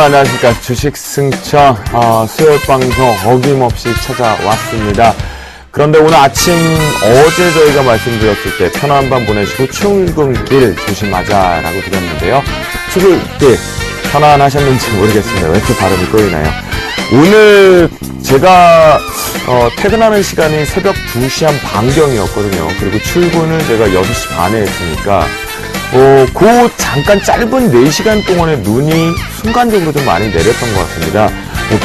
안녕하십니까. 주식 승천 수요일 방송 어김없이 찾아왔습니다. 그런데 오늘 아침 어제 저희가 말씀드렸을 때 편안한 밤 보내시고 출근길 조심하자라고 드렸는데요. 출근길 편안하셨는지 모르겠습니다. 왜 이렇게 발음이 꼬이나요? 오늘 제가 퇴근하는 시간이 새벽 2시 한 반경이었거든요. 그리고 출근을 제가 6시 반에 했으니까 그 잠깐 짧은 4시간 동안의 눈이 순간적으로 좀 많이 내렸던 것 같습니다.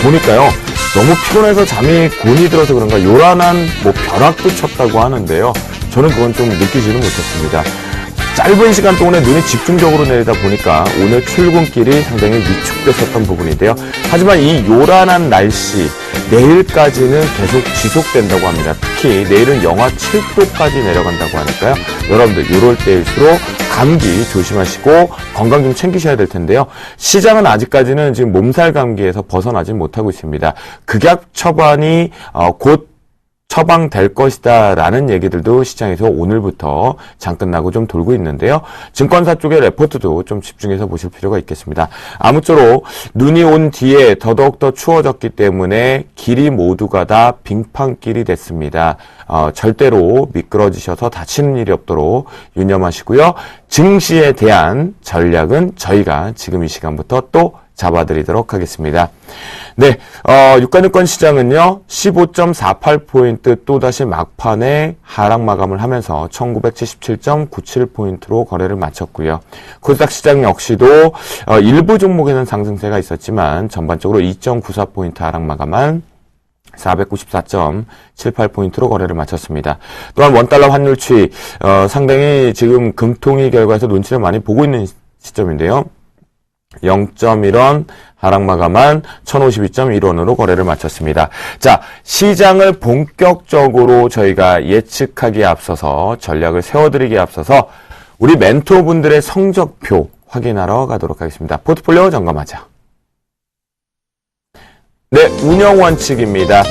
보니까요, 너무 피곤해서 잠이 곤히 들어서 그런가 요란한 벼락도 쳤다고 하는데요. 저는 그건 좀 느끼지는 못했습니다. 짧은 시간 동안에 눈이 집중적으로 내리다 보니까 오늘 출근길이 상당히 위축됐었던 부분인데요. 하지만 이 요란한 날씨, 내일까지는 계속 지속된다고 합니다. 특히 내일은 영하 7도까지 내려간다고 하니까요. 여러분들 이럴 때일수록 감기 조심하시고 건강 좀 챙기셔야 될 텐데요. 시장은 아직까지는 지금 몸살 감기에서 벗어나지 못하고 있습니다. 극약 처방이 곧 처방될 것이다 라는 얘기들도 시장에서 오늘부터 장 끝나고 좀 돌고 있는데요. 증권사 쪽의 레포트도 좀 집중해서 보실 필요가 있겠습니다. 아무쪼록 눈이 온 뒤에 더더욱 추워졌기 때문에 길이 모두가 다 빙판길이 됐습니다. 절대로 미끄러지셔서 다치는 일이 없도록 유념하시고요. 증시에 대한 전략은 저희가 지금 이 시간부터 또 잡아드리도록 하겠습니다. 네, 유가증권 시장은요, 15.48포인트 또다시 막판에 하락 마감을 하면서 1977.97포인트로 거래를 마쳤고요. 코스닥 시장 역시도 일부 종목에는 상승세가 있었지만 전반적으로 2.94포인트 하락 마감한 494.78포인트로 거래를 마쳤습니다. 또한 원달러 환율 추이, 상당히 지금 금통위 결과에서 눈치를 많이 보고 있는 시점인데요. 0.1원 하락 마감한 1052.1원으로 거래를 마쳤습니다. 자, 시장을 본격적으로 저희가 예측하기에 앞서서 전략을 세워드리기에 앞서서 우리 멘토분들의 성적표 확인하러 가도록 하겠습니다. 포트폴리오 점검하자. 네, 운영 원칙입니다.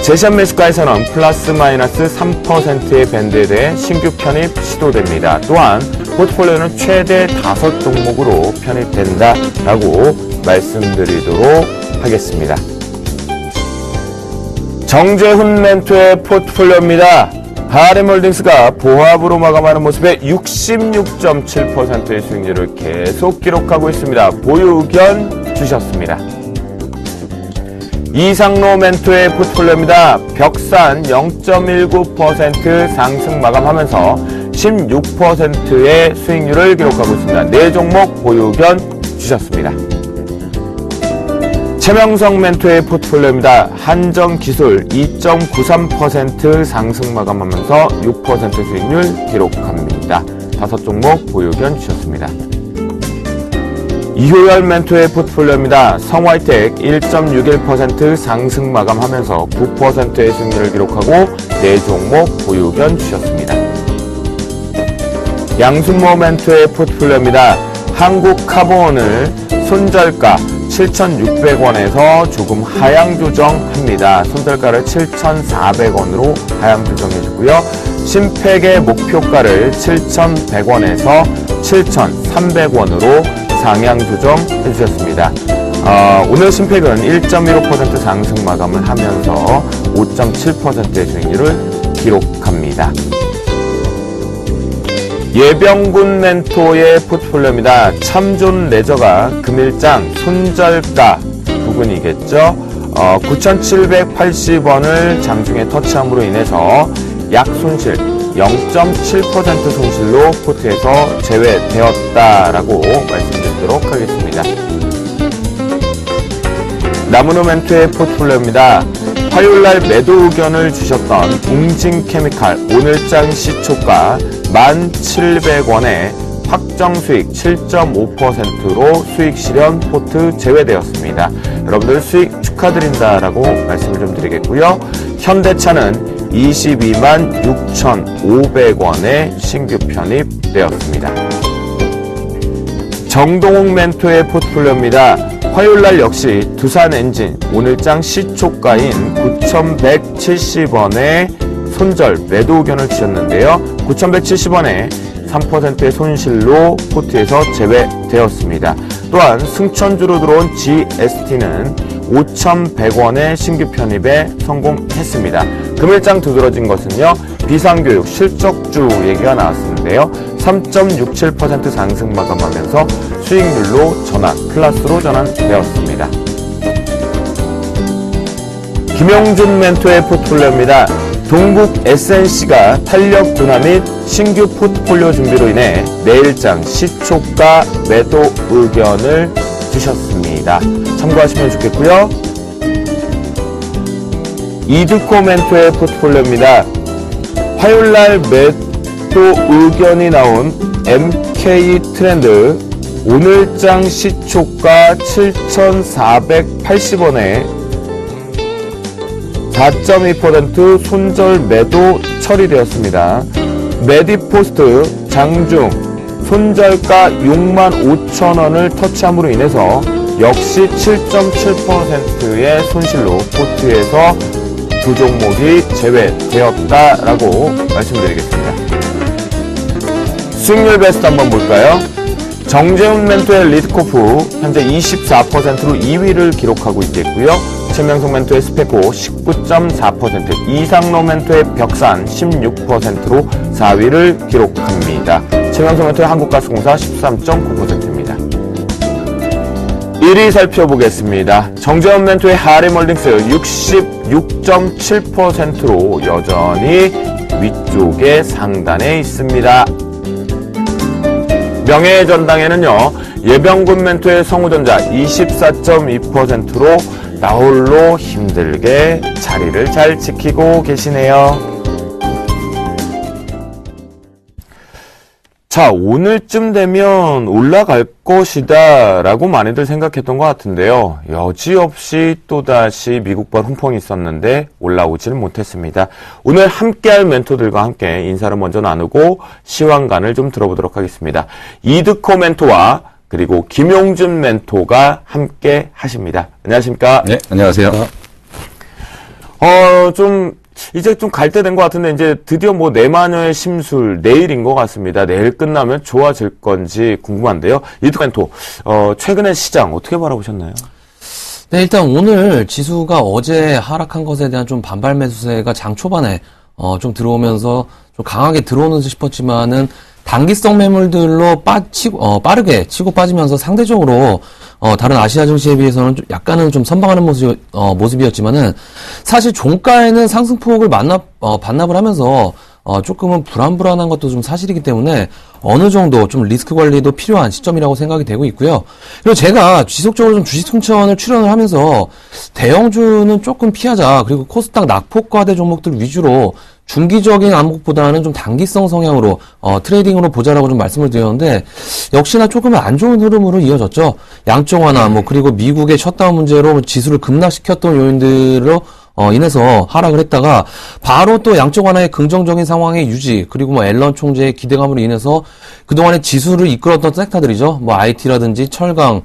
제시한 매수가에서는 플러스 마이너스 3%의 밴드에 대해 신규 편입 시도됩니다. 또한 포트폴리오는 최대 5종목으로 편입된다라고 말씀드리도록 하겠습니다. 정재훈 멘토의 포트폴리오입니다. 하렘홀딩스가 보합으로 마감하는 모습에 66.7%의 수익률을 계속 기록하고 있습니다. 보유 의견 주셨습니다. 이상로 멘토의 포트폴리오입니다. 벽산 0.19% 상승 마감하면서 16%의 수익률을 기록하고 있습니다. 4종목 보유 의견 주셨습니다. 최명성 멘토의 포트폴리오입니다. 한정기술 2.93% 상승 마감하면서 6% 수익률 기록합니다. 5종목 보유 의견 주셨습니다. 이효열 멘토의 포트폴리오입니다. 성화이텍 1.61% 상승 마감하면서 9%의 수익률을 기록하고 4종목 보유 의견 주셨습니다. 양순모 멘토의 포트폴리오입니다. 한국카본을 손절가 7,600원에서 조금 하향 조정합니다. 손절가를 7,400원으로 하향 조정해주고요. 심팩의 목표가를 7,100원에서 7,300원으로 상향 조정해 주셨습니다. 오늘 심팩은 1.15% 상승 마감을 하면서 5.7%의 수익률을 기록합니다. 예병군 멘토의 포트폴리오입니다. 참존 레저가 금일장 손절가 부근이겠죠. 9,780원을 장중에 터치함으로 인해서 약 손실 0.7% 손실로 포트에서 제외되었다라고 말씀드리도록 하겠습니다. 나무노 멘토의 포트폴리오입니다. 화요일날 매도 의견을 주셨던 웅진케미칼 오늘장 시초가 1,700원에 확정 수익 7.5%로 수익 실현 포트 제외되었습니다. 여러분들 수익 축하드린다라고 말씀을 좀 드리겠고요. 현대차는 22만 6,500원에 신규 편입되었습니다. 정동욱 멘토의 포트폴리오입니다. 화요일날 역시 두산엔진 오늘장 시초가인 9,170원에 손절 매도 의견을 주셨는데요. 9,170원에 3%의 손실로 포트에서 제외되었습니다. 또한 승천주로 들어온 GST는 5,100원의 신규 편입에 성공했습니다. 금일장 두드러진 것은요, 비상교육 실적주 얘기가 나왔었는데요. 3.67% 상승 마감하면서 수익률로 전환, 플러스로 전환되었습니다. 김용준 멘토의 포트폴리오입니다. 동국 SNC가 탄력 둔화 및 신규 포트폴리오 준비로 인해 내일장 시초가 매도 의견을 주셨습니다. 참고하시면 좋겠고요. 이드코 멘토의 포트폴리오입니다. 화요일날 매도 의견이 나온 MK 트렌드 오늘장 시초가 7,480원에 4.2% 손절 매도 처리되었습니다. 메디포스트 장중 손절가 65,000원을 터치함으로 인해서 역시 7.7%의 손실로 포트에서 두 종목이 제외되었다라고 말씀드리겠습니다. 수익률 베스트 한번 볼까요? 정재훈 멘토의 리드코프 현재 24%로 2위를 기록하고 있겠고요. 최명석 멘토의 스페코 19.4%, 이상로 멘토의 벽산 16%로 4위를 기록합니다. 최명석 멘토의 한국가스공사 13.9%입니다. 1위 살펴보겠습니다. 정재훈 멘토의 하림홀딩스 66.7%로 여전히 위쪽에 상단에 있습니다. 명예의 전당에는요, 예병군 멘토의 성우전자 24.2%로 나홀로 힘들게 자리를 잘 지키고 계시네요. 자, 오늘쯤 되면 올라갈 것이다 라고 많이들 생각했던 것 같은데요. 여지없이 또다시 미국발 훈풍이 있었는데 올라오지는 못했습니다. 오늘 함께할 멘토들과 함께 인사를 먼저 나누고 시황간을 좀 들어보도록 하겠습니다. 이드코 멘토와 그리고 김용준 멘토가 함께 하십니다. 안녕하십니까? 네, 안녕하세요. 이제 좀 갈 때 된 것 같은데, 이제 드디어 뭐 내마녀의 심술, 내일인 것 같습니다. 내일 끝나면 좋아질 건지 궁금한데요. 이드코 멘토, 최근의 시장 어떻게 바라보셨나요? 네, 일단 오늘 지수가 어제 하락한 것에 대한 좀 반발 매수세가 장 초반에, 좀 들어오면서 좀 강하게 들어오는 듯 싶었지만은, 단기성 매물들로 빠르게 치고 빠지면서 상대적으로 다른 아시아 증시에 비해서는 좀 약간은 좀 선방하는 모습이었지만은 사실 종가에는 상승폭을 반납을 하면서 조금은 불안한 것도 좀 사실이기 때문에 어느 정도 좀 리스크 관리도 필요한 시점이라고 생각이 되고 있고요. 그리고 제가 지속적으로 좀 주식 승천을 출연을 하면서 대형주는 조금 피하자, 그리고 코스닥 낙폭과대 종목들 위주로 중기적인 암묵보다는 좀 단기성 성향으로 트레이딩으로 보자라고 좀 말씀을 드렸는데, 역시나 조금은 안 좋은 흐름으로 이어졌죠. 양적 완화, 그리고 미국의 셧다운 문제로 지수를 급락시켰던 요인들로 인해서 하락을 했다가 바로 또 양적 완화의 긍정적인 상황의 유지, 그리고 앨런 총재의 기대감으로 인해서 그동안에 지수를 이끌었던 섹터들이죠. IT라든지 철강,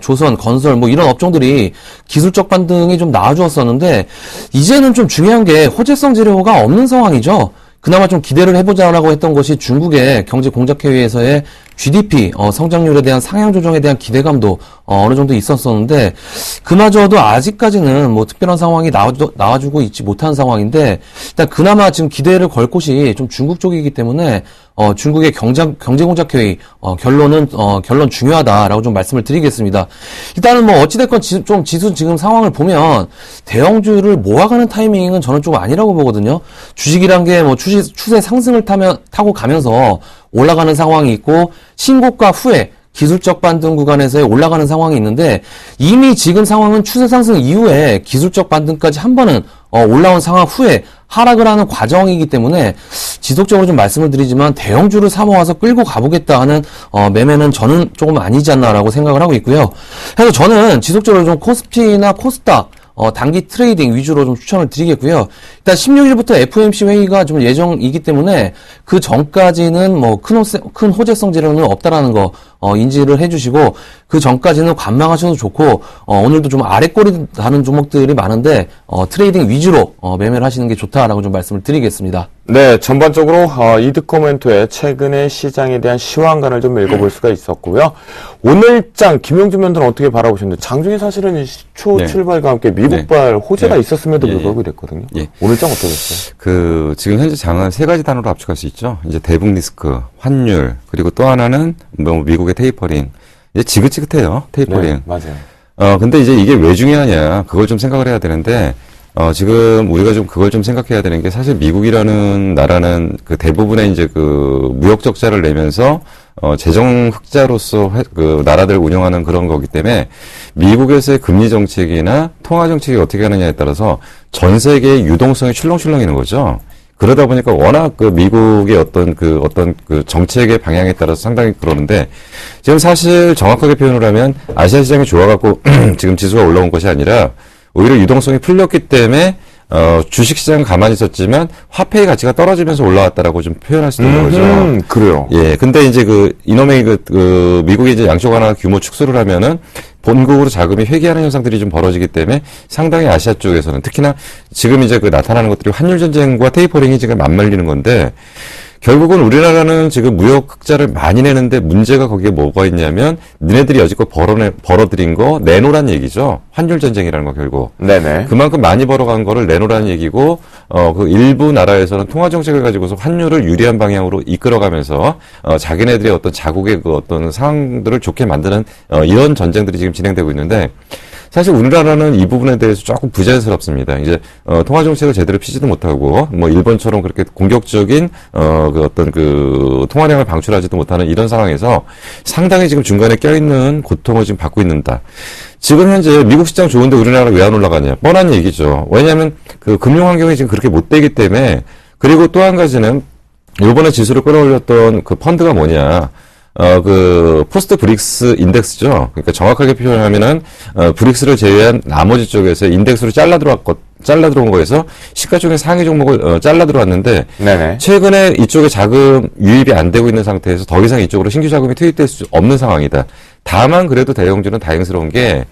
조선, 건설, 이런 업종들이 기술적 반등이 좀 나와주었었는데, 이제는 좀 중요한 게 호재성 재료가 없는 상황이죠. 그나마 좀 기대를 해보자라고 했던 것이 중국의 경제공작회의에서의 GDP 성장률에 대한 상향 조정에 대한 기대감도 어느 정도 있었었는데, 그마저도 아직까지는 특별한 상황이 나와주고 있지 못한 상황인데, 일단 그나마 지금 기대를 걸 곳이 좀 중국 쪽이기 때문에 중국의 경제공작회의 결론 중요하다라고 좀 말씀을 드리겠습니다. 일단은 어찌됐건 좀 지수 지금 상황을 보면 대형주를 모아가는 타이밍은 저는 좀 아니라고 보거든요. 주식이란 게 추세 상승을 타고 가면서 올라가는 상황이 있고, 신고가 후에 기술적 반등 구간에서의 올라가는 상황이 있는데, 이미 지금 상황은 추세 상승 이후에 기술적 반등까지 한 번은 올라온 상황 후에 하락을 하는 과정이기 때문에 지속적으로 좀 말씀을 드리지만 대형주를 사모아서 끌고 가보겠다 하는 매매는 저는 조금 아니지 않나라고 생각을 하고 있고요. 그래서 저는 지속적으로 좀 코스피나 코스닥 단기 트레이딩 위주로 좀 추천을 드리겠고요. 일단 16일부터 FOMC 회의가 좀 예정이기 때문에 그 전까지는 큰 호재성 재료는 없다라는 거 인지를 해주시고, 그 전까지는 관망하셔도 좋고, 오늘도 좀 아래꼬리 다는 종목들이 많은데 트레이딩 위주로 매매를 하시는 게 좋다라고 좀 말씀을 드리겠습니다. 네, 전반적으로 이득 코멘토에 최근의 시장에 대한 시황관을 좀 읽어볼 수가 있었고요. 오늘장 김용준 면들은 어떻게 바라보셨는데 장중에 사실은 이 시초 네. 출발과 함께 미국발 호재가 네. 있었음에도 예, 불구하고 됐거든요. 예. 오늘장 어떠셨어요? 지금 현재 장은 세 가지 단어로 압축할 수 있죠. 이제 대북 리스크, 환율, 그리고 또 하나는 뭐 미국의 테이퍼링. 이제 지긋지긋해요, 테이퍼링. 네, 맞아요. 근데 이제 이게 왜 중요하냐, 그걸 좀 생각을 해야 되는데, 지금 우리가 좀 그걸 좀 생각해야 되는 게 사실 미국이라는 나라는 그 대부분의 이제 그 무역 적자를 내면서 재정 흑자로서 그 나라들 운영하는 그런 거기 때문에 미국에서의 금리 정책이나 통화 정책이 어떻게 하느냐에 따라서 전 세계의 유동성이 출렁출렁이는 거죠. 그러다 보니까 워낙 그 미국의 어떤 그 정책의 방향에 따라서 상당히 그러는데 지금 사실 정확하게 표현을 하면 아시아 시장이 좋아갖고 지금 지수가 올라온 것이 아니라 오히려 유동성이 풀렸기 때문에 주식시장 가만히 있었지만 화폐의 가치가 떨어지면서 올라왔다라고 좀 표현할 수 있는 거죠. 그래요. 예, 근데 이제 이놈의 미국이 이제 양적 완화 규모 축소를 하면은 본국으로 자금이 회귀하는 현상들이 좀 벌어지기 때문에 상당히 아시아 쪽에서는 특히나 지금 이제 나타나는 것들이 환율 전쟁과 테이퍼링이 지금 맞물리는 건데 결국은 우리나라는 지금 무역 흑자를 많이 내는데 문제가 거기에 뭐가 있냐면 니네들이 여지껏 벌어들인 거 내놓으란 얘기죠. 환율 전쟁이라는 거 결국. 네네. 그만큼 많이 벌어간 거를 내놓으라는 얘기고, 그 일부 나라에서는 통화 정책을 가지고서 환율을 유리한 방향으로 이끌어가면서, 자기네들의 어떤 자국의 그 어떤 상황들을 좋게 만드는, 이런 전쟁들이 지금 진행되고 있는데, 사실 우리나라는 이 부분에 대해서 조금 부자연스럽습니다. 이제 통화 정책을 제대로 피지도 못하고 뭐 일본처럼 그렇게 공격적인 통화량을 방출하지도 못하는 이런 상황에서 상당히 지금 중간에 껴있는 고통을 지금 받고 있는다. 지금 현재 미국 시장 좋은데 우리나라 왜 안 올라가냐? 뻔한 얘기죠. 왜냐하면 그 금융 환경이 지금 그렇게 못 되기 때문에 그리고 또 한 가지는 요번에 지수를 끌어올렸던 그 펀드가 뭐냐? 포스트 브릭스 인덱스죠. 그러니까 정확하게 표현하면은, 브릭스를 제외한 나머지 쪽에서 인덱스로 잘라 들어온 거에서 시가총액 상위 종목을, 잘라 들어왔는데, 네네. 최근에 이쪽에 자금 유입이 안 되고 있는 상태에서 더 이상 이쪽으로 신규 자금이 투입될 수 없는 상황이다. 다만 그래도 대형주는 다행스러운 게,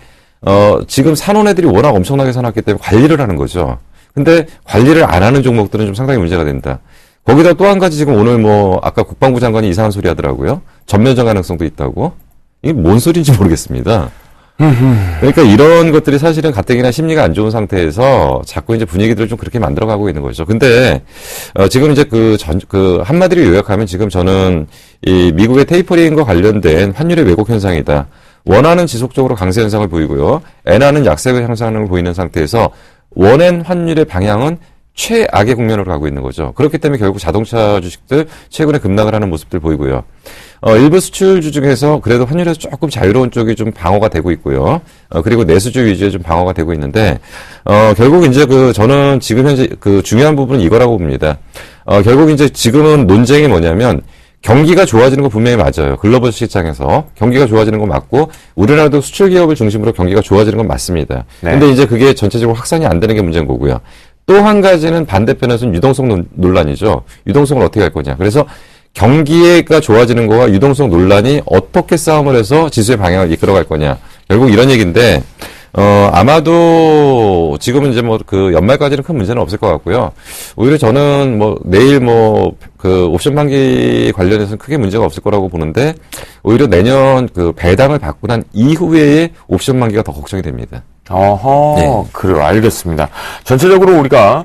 지금 사놓은 애들이 워낙 엄청나게 사놨기 때문에 관리를 하는 거죠. 근데 관리를 안 하는 종목들은 좀 상당히 문제가 된다. 거기다 또 한 가지 지금 오늘 아까 국방부 장관이 이상한 소리 하더라고요. 전면전 가능성도 있다고. 이게 뭔 소리인지 모르겠습니다. 그러니까 이런 것들이 사실은 가뜩이나 심리가 안 좋은 상태에서 자꾸 이제 분위기들을 좀 그렇게 만들어가고 있는 거죠. 근데, 지금 이제 한마디로 요약하면 지금 저는 이 미국의 테이퍼링과 관련된 환율의 왜곡 현상이다. 원화는 지속적으로 강세 현상을 보이고요. 엔화는 약세 현상을 보이는 상태에서 원엔 환율의 방향은 최악의 국면으로 가고 있는 거죠. 그렇기 때문에 결국 자동차 주식들 최근에 급락을 하는 모습들 보이고요. 일부 수출주 중에서 그래도 환율에서 조금 자유로운 쪽이 좀 방어가 되고 있고요. 그리고 내수주 위주의 좀 방어가 되고 있는데, 결국 이제 저는 지금 현재 중요한 부분은 이거라고 봅니다. 결국 이제 지금은 논쟁이 뭐냐면, 경기가 좋아지는 거 분명히 맞아요. 글로벌 시장에서. 경기가 좋아지는 건 맞고, 우리나라도 수출 기업을 중심으로 경기가 좋아지는 건 맞습니다. 네. 근데 이제 그게 전체적으로 확산이 안 되는 게 문제인 거고요. 또 한 가지는 반대편에서는 유동성 논란이죠. 유동성을 어떻게 할 거냐. 그래서 경기가 좋아지는 거와 유동성 논란이 어떻게 싸움을 해서 지수의 방향을 이끌어갈 거냐. 결국 이런 얘기인데, 아마도 지금은 이제 연말까지는 큰 문제는 없을 것 같고요. 오히려 저는 내일 옵션 만기 관련해서는 크게 문제가 없을 거라고 보는데, 오히려 내년 배당을 받고 난 이후에 옵션 만기가 더 걱정이 됩니다. 어허, 네. 그래요. 알겠습니다. 전체적으로 우리가,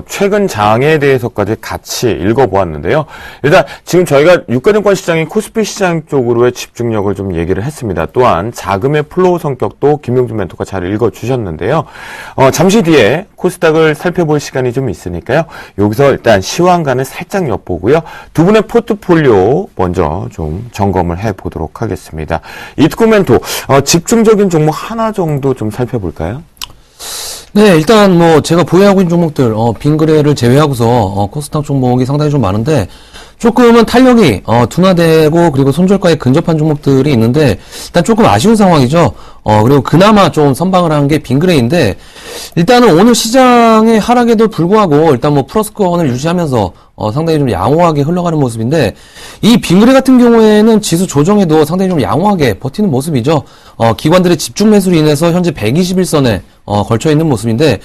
최근 장에 대해서까지 같이 읽어보았는데요. 일단, 지금 저희가 유가증권 시장인 코스피 시장 쪽으로의 집중력을 좀 얘기를 했습니다. 또한, 자금의 플로우 성격도 김용준 멘토가 잘 읽어주셨는데요. 잠시 뒤에 코스닥을 살펴볼 시간이 좀 있으니까요. 여기서 일단 시황관을 살짝 엿보고요. 두 분의 포트폴리오 먼저 좀 점검을 해보도록 하겠습니다. 이트코 멘토, 집중적인 종목 하나 정도 좀 살펴볼까요? 네, 일단 제가 보유하고 있는 종목들, 빙그레를 제외하고서, 코스닥 종목이 상당히 좀 많은데, 조금은 탄력이, 둔화되고, 그리고 손절가에 근접한 종목들이 있는데, 일단 조금 아쉬운 상황이죠. 그리고 그나마 좀 선방을 한 게 빙그레인데, 일단은 오늘 시장의 하락에도 불구하고, 일단 뭐 플러스권을 유지하면서, 상당히 좀 양호하게 흘러가는 모습인데, 이 빙그레 같은 경우에는 지수 조정에도 상당히 좀 양호하게 버티는 모습이죠. 기관들의 집중 매수로 인해서 현재 121선에, 걸쳐 있는 모습인데,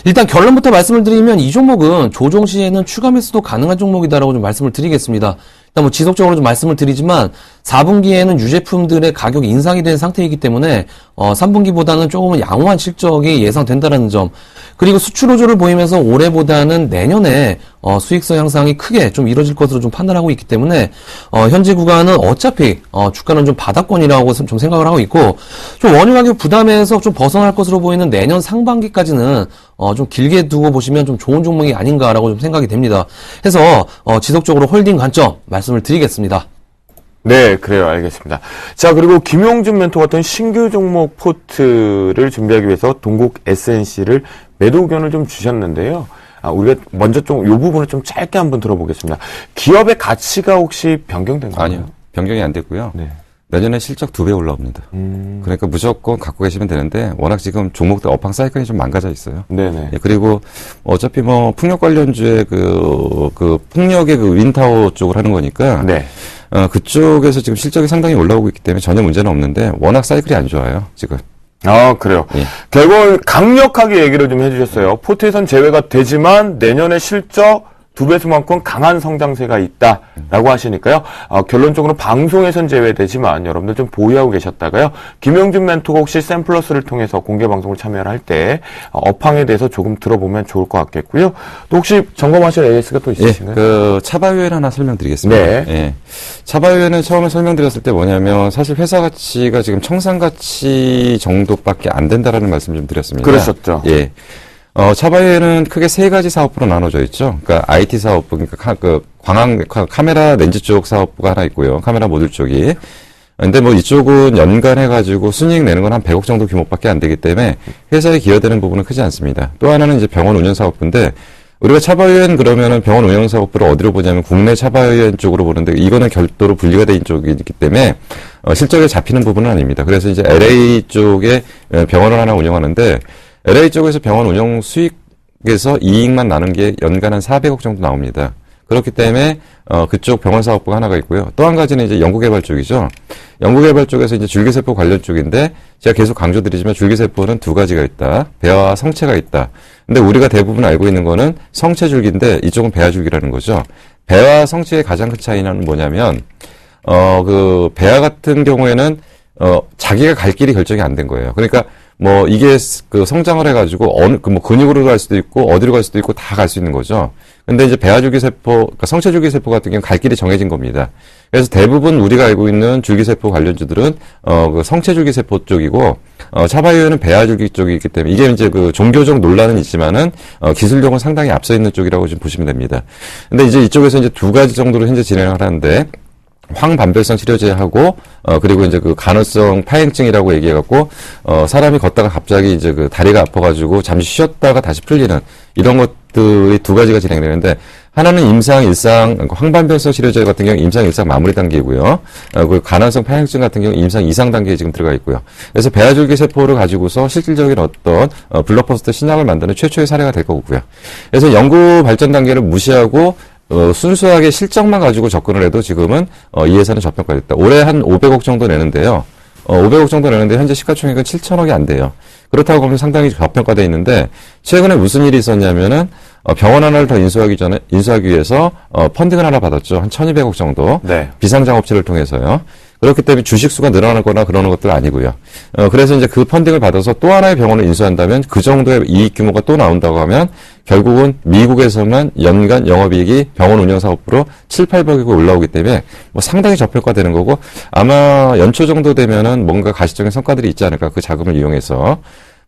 일단 결론부터 말씀을 드리면 이 종목은 조정 시에는 추가 매수도 가능한 종목이다라고 좀 말씀을 드리겠습니다. 일단 뭐 지속적으로 좀 말씀을 드리지만 4분기에는 유제품들의 가격 인상이 된 상태이기 때문에 3분기보다는 조금은 양호한 실적이 예상된다는 점, 그리고 수출 호조를 보이면서 올해보다는 내년에 수익성 향상이 크게 좀 이뤄질 것으로 좀 판단하고 있기 때문에 현재 구간은 어차피 주가는 좀 바닥권이라고 좀 생각을 하고 있고, 좀 원유 가격 부담에서 좀 벗어날 것으로 보이는 내년 상반기까지는 좀 길게 두고 보시면 좀 좋은 종목이 아닌가라고 좀 생각이 됩니다. 해서 지속적으로 홀딩 관점 말씀을 드리겠습니다. 네, 그래요. 알겠습니다. 자, 그리고 김용준 멘토 같은 신규 종목 포트를 준비하기 위해서 동국 SNC를 매도 의견을 좀 주셨는데요. 우리가 먼저 좀, 요 부분을 좀 짧게 한번 들어보겠습니다. 기업의 가치가 혹시 변경된 건가요? 아니요. 변경이 안 됐고요. 네. 내년에 실적 2배 올라옵니다. 그러니까 무조건 갖고 계시면 되는데, 워낙 지금 종목들 업황 사이클이 좀 망가져 있어요. 네네. 예, 그리고 어차피 뭐 풍력 관련주의 그 풍력의 그 윈타워 쪽을 하는 거니까, 네. 그쪽에서 지금 실적이 상당히 올라오고 있기 때문에 전혀 문제는 없는데, 워낙 사이클이 안 좋아요, 지금. 그래요. 예. 결국은 강력하게 얘기를 좀 해주셨어요. 포트에선 제외가 되지만 내년에 실적 2배수만큼 강한 성장세가 있다라고 하시니까요. 결론적으로 방송에선 제외되지만 여러분들 좀 보유하고 계셨다가요. 김용준 멘토가 혹시 샘플러스를 통해서 공개 방송을 참여를 할 때 업황에 대해서 조금 들어보면 좋을 것 같겠고요. 또 혹시 점검하실 AS가 또 있으신가요? 그 차바유엔 하나 설명드리겠습니다. 네. 예. 차바유엔은 처음에 설명드렸을 때 뭐냐면 사실 회사 가치가 지금 청산 가치 정도밖에 안 된다라는 말씀 좀 드렸습니다. 그러셨죠. 예. 차바유엔은 크게 세 가지 사업부로 나눠져 있죠. 그러니까 IT 사업부, 그러니까 카메라 렌즈 쪽 사업부가 하나 있고요. 카메라 모듈 쪽이. 근데 뭐 이쪽은 연간 해가지고 순이익 내는 건 한 100억 정도 규모밖에 안 되기 때문에 회사에 기여되는 부분은 크지 않습니다. 또 하나는 이제 병원 운영 사업부인데, 우리가 차바유엔 그러면은 병원 운영 사업부를 어디로 보냐면 국내 차바유엔 쪽으로 보는데, 이거는 별도로 분리가 된 쪽이기 때문에 실적에 잡히는 부분은 아닙니다. 그래서 이제 LA 쪽에 병원을 하나 운영하는데, LA 쪽에서 병원 운영 수익에서 이익만 나는 게 연간 한 400억 정도 나옵니다. 그렇기 때문에 그쪽 병원 사업부가 하나가 있고요. 또 한 가지는 이제 연구개발 쪽이죠. 연구개발 쪽에서 이제 줄기세포 관련 쪽인데, 제가 계속 강조드리지만 줄기세포는 두 가지가 있다. 배아와 성체가 있다. 근데 우리가 대부분 알고 있는 거는 성체줄기인데 이쪽은 배아줄기라는 거죠. 배아 성체의 가장 큰 차이는 뭐냐면 그 배아 같은 경우에는 자기가 갈 길이 결정이 안 된 거예요. 그러니까 뭐 이게 그 성장을 해가지고 뭐 근육으로 갈 수도 있고 어디로 갈 수도 있고 다 갈 수 있는 거죠. 근데 이제 배아줄기세포, 그러니까 성체줄기세포 같은 경우는 갈 길이 정해진 겁니다. 그래서 대부분 우리가 알고 있는 줄기세포 관련주들은 그 성체줄기세포 쪽이고, 차바이오는 배아줄기 쪽이기 때문에 이게 이제 그 종교적 논란은 있지만은 기술력은 상당히 앞서 있는 쪽이라고 좀 보시면 됩니다. 근데 이제 이쪽에서 이제 두 가지 정도로 현재 진행을 하는데, 황반별성 치료제하고 그리고 이제 그 간헐성 파행증이라고 얘기해갖고 사람이 걷다가 갑자기 이제 그 다리가 아파가지고 잠시 쉬었다가 다시 풀리는 이런 것들이 두 가지가 진행되는데, 하나는 임상 일상 황반별성 치료제 같은 경우 임상 일상 마무리 단계이고요. 그 간헐성 파행증 같은 경우 임상 이상 단계에 지금 들어가 있고요. 그래서 배아줄기 세포를 가지고서 실질적인 어떤 블록버스터 신약을 만드는 최초의 사례가 될 거고요. 그래서 연구 발전 단계를 무시하고 순수하게 실적만 가지고 접근을 해도 지금은 이 회사는 저평가됐다. 올해 한 500억 정도 내는데요. 500억 정도 내는데 현재 시가총액은 7천억이 안 돼요. 그렇다고 보면 상당히 저평가돼 있는데, 최근에 무슨 일이 있었냐면은 병원 하나를 더 인수하기 위해서 펀딩을 하나 받았죠. 한 1,200억 정도. 네. 비상장업체를 통해서요. 그렇기 때문에 주식수가 늘어나거나 그러는 것들 아니고요. 그래서 이제 그 펀딩을 받아서 또 하나의 병원을 인수한다면 그 정도의 이익 규모가 또 나온다고 하면 결국은 미국에서만 연간 영업이익이 병원 운영 사업부로 7, 800억이 올라오기 때문에 뭐 상당히 저평가되는 거고, 아마 연초 정도 되면은 뭔가 가시적인 성과들이 있지 않을까, 그 자금을 이용해서.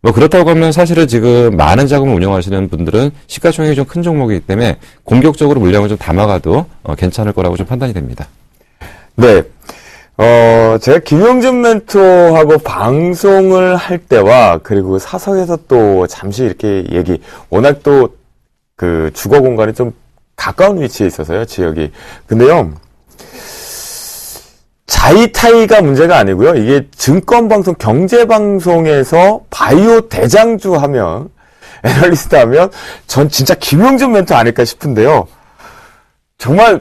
뭐 그렇다고 하면 사실은 지금 많은 자금을 운영하시는 분들은 시가총액이 좀 큰 종목이기 때문에 공격적으로 물량을 좀 담아가도 괜찮을 거라고 좀 판단이 됩니다. 네. 제가 김용준 멘토하고 방송을 할 때와 그리고 사석에서 또 잠시 이렇게 워낙 또 그 주거 공간이 좀 가까운 위치에 있어서요, 지역이. 근데요, 자이타이가 문제가 아니고요. 이게 증권방송, 경제방송에서 바이오 대장주 하면, 애널리스트 하면, 전 진짜 김용준 멘토 아닐까 싶은데요. 정말,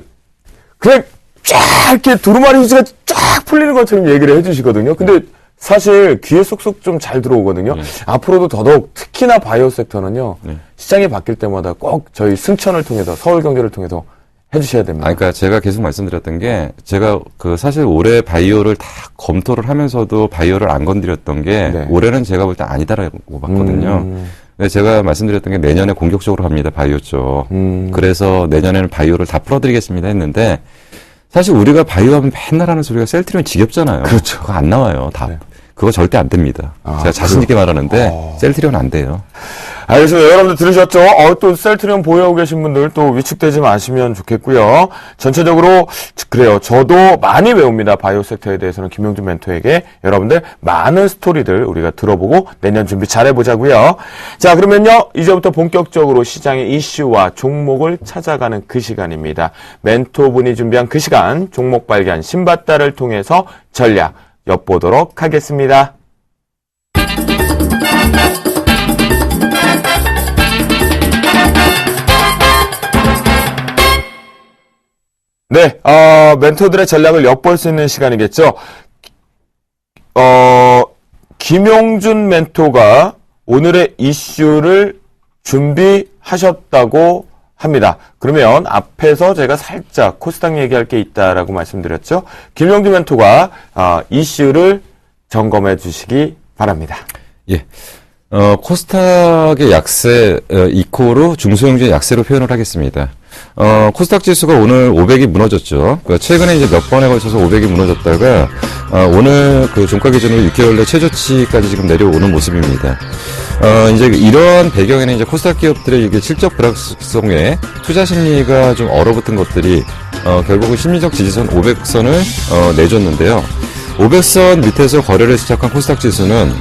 그냥 쫙 이렇게 두루마리 휴지가 쫙 풀리는 것처럼 얘기를 해주시거든요. 근데 사실 귀에 쏙쏙 좀 잘 들어오거든요. 앞으로도 더더욱 특히나 바이오 섹터는요. 시장이 바뀔 때마다 꼭 저희 승천을 통해서, 서울경제를 통해서 해주셔야 됩니다. 그러니까 제가 계속 말씀드렸던 게 제가 사실 올해 바이오를 다 검토를 하면서도 바이오를 안 건드렸던 게 네. 올해는 제가 볼 때 아니다라고 봤거든요. 근데 제가 말씀드렸던 게 내년에 공격적으로 합니다. 바이오 쪽. 그래서 내년에는 바이오를 다 풀어드리겠습니다 했는데 사실 우리가 바이오 하면 맨날 하는 소리가 셀트리온 지겹잖아요. 그렇죠. 그거 안 나와요. 다. 네. 그거 절대 안 됩니다. 제가 자신 있게 말하는데 셀트리온 안 돼요. 알겠습니다. 여러분들 들으셨죠? 또 셀트리온 보유하고 계신 분들 또 위축되지 마시면 좋겠고요. 전체적으로 그래요. 저도 많이 외웁니다. 바이오 섹터에 대해서는 김용준 멘토에게 여러분들 많은 스토리들 우리가 들어보고 내년 준비 잘해보자고요. 자, 그러면요. 이제부터 본격적으로 시장의 이슈와 종목을 찾아가는 그 시간입니다. 멘토분이 준비한 그 시간 종목 발견 신바다를 통해서 전략 엿보도록 하겠습니다. 네, 멘토들의 전략을 엿볼 수 있는 시간이겠죠. 김용준 멘토가 오늘의 이슈를 준비하셨다고 합니다. 그러면 앞에서 제가 살짝 코스닥 얘기할 게 있다라고 말씀드렸죠. 김용준 멘토가 이슈를 점검해 주시기 바랍니다. 예. 코스닥의 약세, 이코로 중소형주의 약세로 표현을 하겠습니다. 코스닥 지수가 오늘 500이 무너졌죠. 그러니까 최근에 이제 몇 번에 걸쳐서 500이 무너졌다가, 오늘 그 종가 기준으로 6개월 내 최저치까지 지금 내려오는 모습입니다. 이제 이러한 배경에는 이제 코스닥 기업들의 이게 실적 불확실성에 투자 심리가 좀 얼어붙은 것들이, 결국은 심리적 지지선 500선을, 내줬는데요. 500선 밑에서 거래를 시작한 코스닥 지수는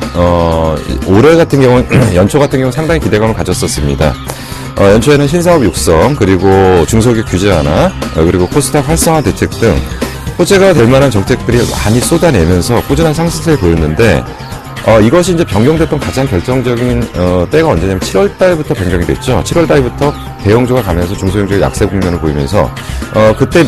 올해 같은 경우는 연초 같은 경우 상당히 기대감을 가졌었습니다. 연초에는 신사업 육성 그리고 중소기업 규제 완화 그리고 코스닥 활성화 대책 등 호재가 될 만한 정책들이 많이 쏟아내면서 꾸준한 상승세를 보였는데 이것이 이제 변경됐던 가장 결정적인 때가 언제냐면 7월 달부터 변경이 됐죠. 7월 달부터 대형주가 가면서 중소형주가 약세 국면을 보이면서 그때